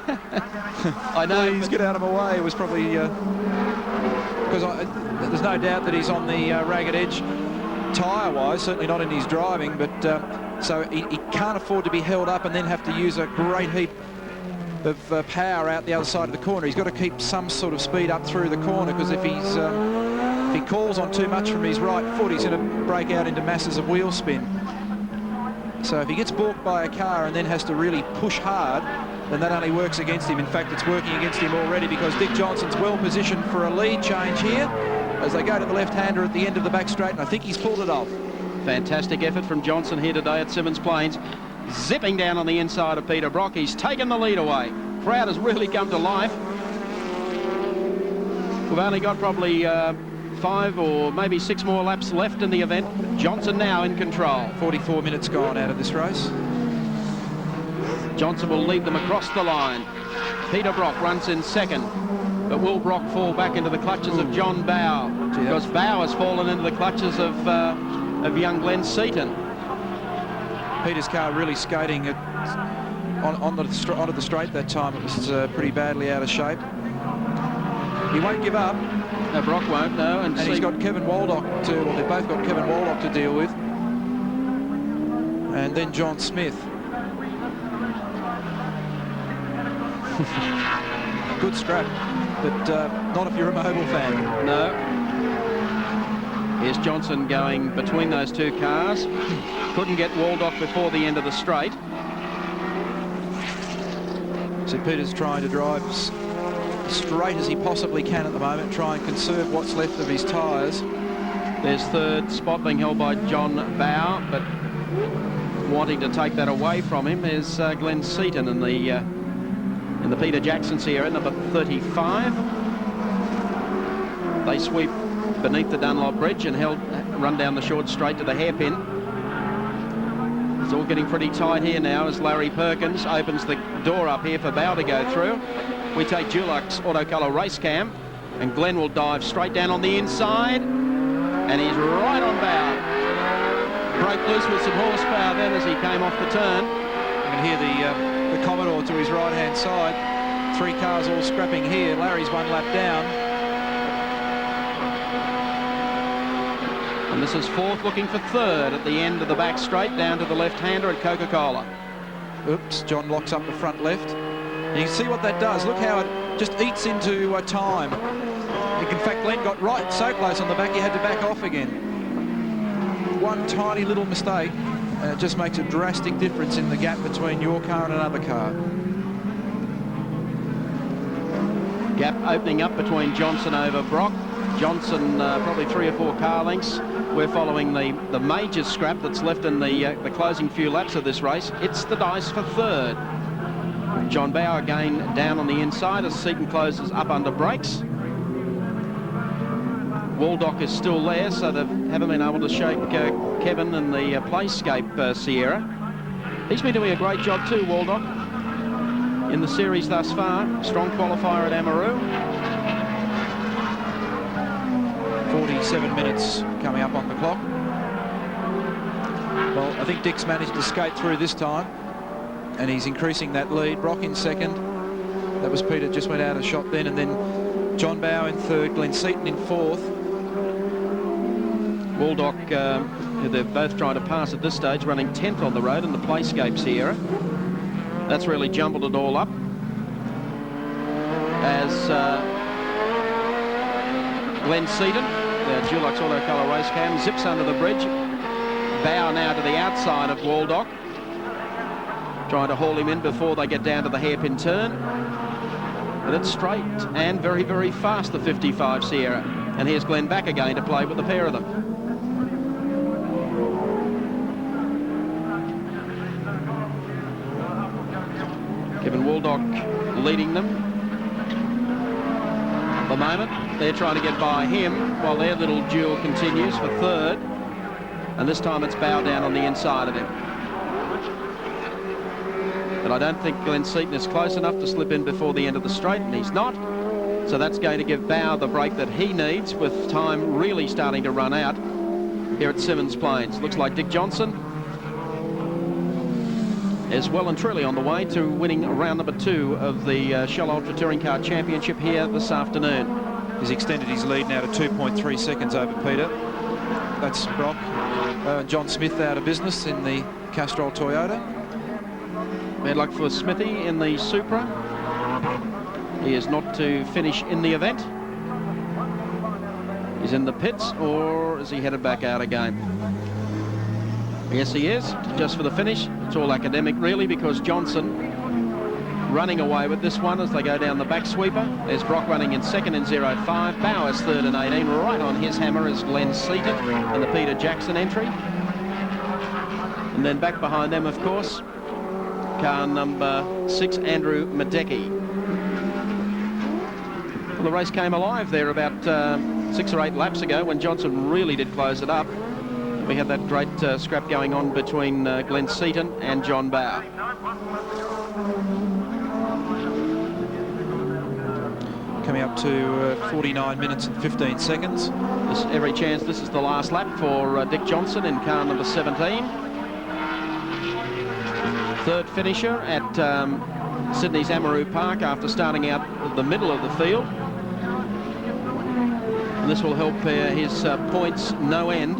[SPEAKER 1] I know.
[SPEAKER 4] Please get out of my way. It was probably because there's no doubt that he's on the ragged edge tyre-wise, certainly not in his driving, but so he can't afford to be held up and then have to use a great heap
[SPEAKER 3] of power out the other side of the corner. He's got to keep some sort of speed up through the corner, because if he calls on too much from his right foot, he's going to break out into masses of wheel spin. So if he gets balked by a car and then has to really push hard, then that only works against him. In fact, it's working against him already, because Dick Johnson's well positioned for a lead change here as they go to the left-hander at the end of the back straight, and I think he's pulled it off. Fantastic effort from Johnson here today at Symmons Plains. Zipping down on the inside of Peter Brock. He's taken the lead away. Crowd has really come to life. We've only got probably 5 or maybe 6 more laps left in the event. Johnson now in control. 44 minutes gone out of this race. Johnson will lead them across the line. Peter Brock runs in second, but will Brock fall back into the clutches of John Bow? Because Bow has fallen into the clutches of young Glenn Seaton. Peter's car really skating onto the straight that time. It was pretty badly out of shape. He won't give up. No, Brock won't, no. And he's got Kevin Waldock well, they've both got Kevin Waldock to deal with. And then John Smith. Good scrap, but not if you're a Mobil fan. No. Here's Johnson going between those two cars. Couldn't get Waldock before the end of the straight. So Peter's trying to drive as straight as he possibly can at the moment, try and conserve what's left of his tyres. There's third spot being held by John Bow, but wanting to take that away from him is Glenn Seaton in the Peter Jackson Sierra, number 35. They sweep beneath the Dunlop Bridge and run down the short straight to the hairpin. It's all getting pretty tight here now as Larry Perkins opens the door up here for Bow to go through. We take Dulux Autocolour race cam, and Glenn will dive straight down on the inside, and he's right on Bow. Broke loose with some horsepower then as he came off the turn. You can hear the Commodore to his right-hand side. 3 cars all scrapping here. Larry's 1 lap down. And this is 4th, looking for 3rd at the end of the back straight, down to the left-hander at Coca-Cola. Oops, John locks up the front left. And you can see what that does. Look how it just eats into time. In fact, Glenn got right so close on the back, he had to back off again. One tiny little mistake, and it just makes a drastic difference in the gap between your car and another car. Gap opening up between Johnson over Brock. Johnson probably 3 or 4 car lengths. We're following the major scrap that's left in the closing few laps of this race. It's the dice for 3rd. John Bow again down on the inside as Seaton closes up under brakes. Waldock is still there, so they haven't been able to shake Kevin in the Playscape Sierra. He's been doing a great job too, Waldock, in the series thus far. Strong qualifier at Amaroo. 47 minutes coming up on the clock. Well, I think Dick's managed to skate through this time, and he's increasing that lead. Brock in second. That was Peter, just went out of shot then, and then John Bow in 3rd, Glenn Seaton in 4th. Waldock, who they're both trying to pass at this stage, running 10th on the road in the Playscape Sierra. That's really jumbled it all up. As Glenn Seaton, the Dulux Autocolour race cam, zips under the bridge. Bow now to the outside of Waldock, trying to haul him in before they get down to the hairpin turn. But it's straight and very, very fast, the 55 Sierra. And here's Glenn back again to play with the pair of them. Kevin Waldock leading them. At the moment, they're trying to get by him while their little duel continues for 3rd. And this time it's Bow down on the inside of him. But I don't think Glenn Seaton is close enough to slip in before the end of the straight, and he's not. So that's going to give Bow the break that he needs, with time really starting to run out here at Symmons Plains. Looks like Dick Johnson is well and truly on the way to winning round number 2 of the Shell Ultra Touring Car Championship here this afternoon. He's extended his lead now to 2.3 seconds over Peter. That's Brock. John Smith out of business in the Castrol Toyota.
[SPEAKER 1] Bad luck for Smithy in the Supra. He is not to finish in the event. He's in the pits, or is he headed back out again? Yes, he is, just for the finish. It's all academic, really, because Johnson running away with this one as they go down the back sweeper. There's Brock running in second in 0.5. Bowers third in 18. Right on his hammer is Glenn Seaton in the Peter Jackson entry. And then back behind them, of course, car number 6, Andrew Madecki. Well, the race came alive there about 6 or 8 laps ago when Johnson really did close it up. We had that great scrap going on between Glenn Seaton and John Bower.
[SPEAKER 4] Coming up to 49 minutes and 15 seconds.
[SPEAKER 1] There's every chance this is the last lap for Dick Johnson in car number 17. Third finisher at Sydney's Amaroo Park after starting out at the middle of the field. And this will help his points no end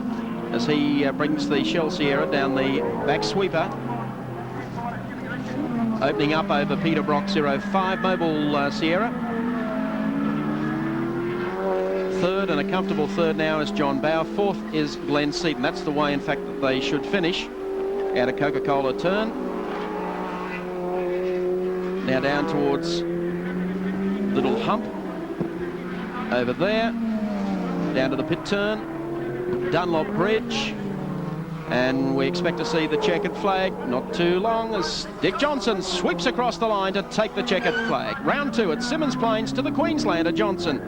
[SPEAKER 1] as he brings the Shell Sierra down the back sweeper. Opening up over Peter Brock 0.5 Mobile Sierra. Third, and a comfortable third now, is John Bower. Fourth is Glenn Seaton. That's the way, in fact, that they should finish out of Coca-Cola turn. Now down towards Little Hump. Over there. Down to the pit turn. Dunlop Bridge. And we expect to see the checkered flag not too long as Dick Johnson sweeps across the line to take the checkered flag. Round 2 at Symmons Plains to the Queenslander Johnson.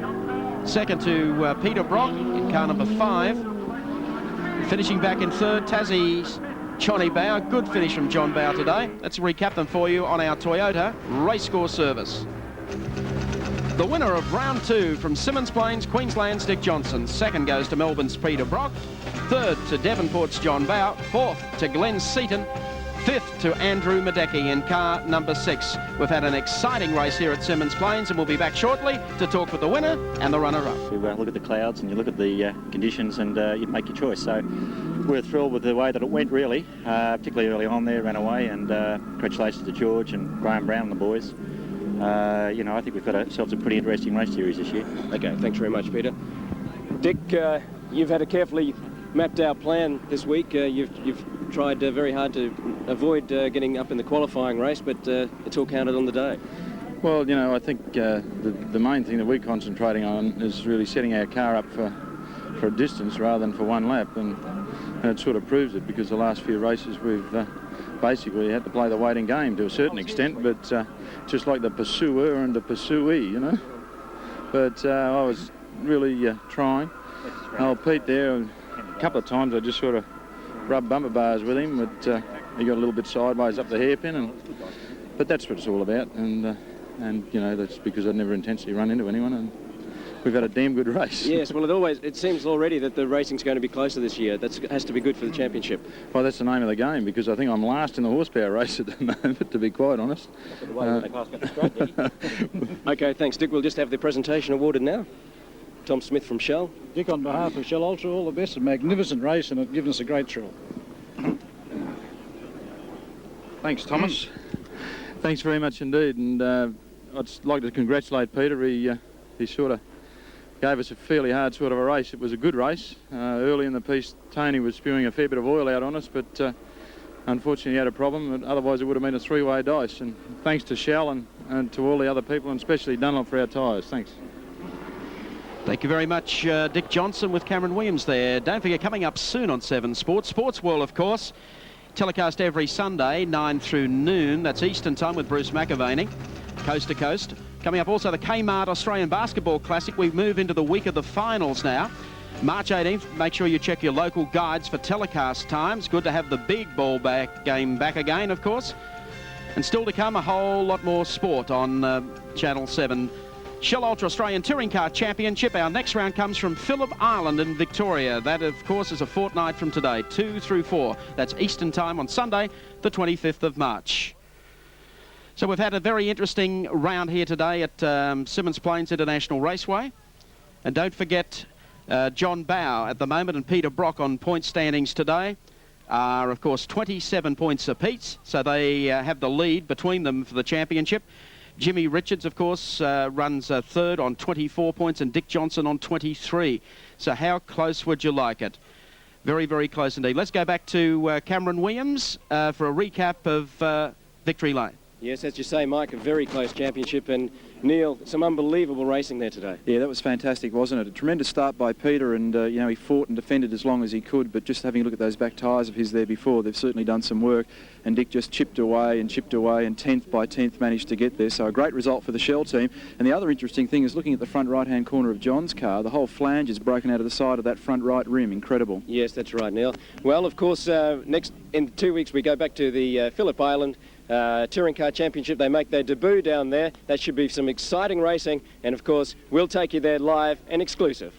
[SPEAKER 1] Second to Peter Brock in car number 5. Finishing back in third, Tassie's Johnny Bower. Good finish from John Bower today. Let's recap them for you on our Toyota race score service. The winner of round 2 from Symmons Plains, Queensland's Dick Johnson. Second goes to Melbourne's Peter Brock. Third to Devonport's John Bower. Fourth to Glenn Seaton. Fifth to Andrew Madecki in car number 6. We've had an exciting race here at Symmons Plains, and we'll be back shortly to talk with the winner and the runner-up.
[SPEAKER 9] You look at the clouds and you look at the conditions and you make your choice. So we're thrilled with the way that it went, really, particularly early on there, ran away, and congratulations to George and Graham Brown and the boys. You know, I think we've got ourselves a pretty interesting race series this year.
[SPEAKER 2] Okay, thanks very much, Peter. Dick, you've had a carefully mapped out plan this week. You've tried very hard to avoid getting up in the qualifying race, but it's all counted on the day.
[SPEAKER 7] Well, you know, I think the main thing that we're concentrating on is really setting our car up for a distance rather than for one lap, and it sort of proves it, because the last few races we've basically had to play the waiting game to a certain extent, but just like the pursuer and the pursuee, you know. But I was really trying. Old Pete there, a couple of times I just sort of rubbed bumper bars with him, but he got a little bit sideways up the hairpin, but that's what it's all about, and you know, that's because I'd never intentionally run into anyone, and we've had a damn good race.
[SPEAKER 2] Yes, well, it seems already that the racing's going to be closer this year. That has to be good for the championship.
[SPEAKER 7] Well, that's the name of the game, because I think I'm last in the horsepower race at the moment, to be quite honest.
[SPEAKER 2] Okay, thanks, Dick. We'll just have the presentation awarded now. Tom Smith from Shell.
[SPEAKER 14] Dick, on behalf of Shell Ultra, all the best. A magnificent race, and it's given us a great thrill.
[SPEAKER 7] Thanks, Thomas. Thanks very much indeed, and I'd like to congratulate Peter. He sort of gave us a fairly hard sort of a race. It was a good race. Early in the piece, Tony was spewing a fair bit of oil out on us, but unfortunately he had a problem, and otherwise it would have been a three-way dice. And thanks to Shell and to all the other people, and especially Dunlop for our tyres. Thanks.
[SPEAKER 1] Thank you very much, Dick Johnson with Cameron Williams there. Don't forget, coming up soon on 7 Sports, Sports World, of course. Telecast every Sunday, 9 through noon. That's Eastern time with Bruce McAvaney, coast to coast. Coming up also the Kmart Australian Basketball Classic. We move into the week of the finals now. March 18th, make sure you check your local guides for telecast times. Good to have the big ball game back again, of course. And still to come, a whole lot more sport on Channel 7. Shell Ultra Australian Touring Car Championship. Our next round comes from Phillip Island in Victoria. That, of course, is a fortnight from today, 2 through 4. That's Eastern time on Sunday, the 25th of March. So we've had a very interesting round here today at Symmons Plains International Raceway. And don't forget John Bower at the moment and Peter Brock on point standings today. are, of course, 27 points apiece, so they have the lead between them for the championship. Jimmy Richards, of course, runs third on 24 points, and Dick Johnson on 23. So how close would you like it? Very, very close indeed. Let's go back to Cameron Williams for a recap of Victory Lane.
[SPEAKER 2] Yes, as you say, Mike, a very close championship, and Neil, some unbelievable racing there today.
[SPEAKER 3] Yeah, that was fantastic, wasn't it? A tremendous start by Peter, and you know, he fought and defended as long as he could, but just having a look at those back tyres of his there before, they've certainly done some work, and Dick just chipped away, and 10th by 10th managed to get there, so a great result for the Shell team. And the other interesting thing is looking at the front right-hand corner of John's car, the whole flange is broken out of the side of that front right rim. Incredible.
[SPEAKER 2] Yes, that's right, Neil. Well, of course, in 2 weeks we go back to the Phillip Island Touring Car Championship. They make their debut down there. That should be some exciting racing, and of course we'll take you there live and exclusive.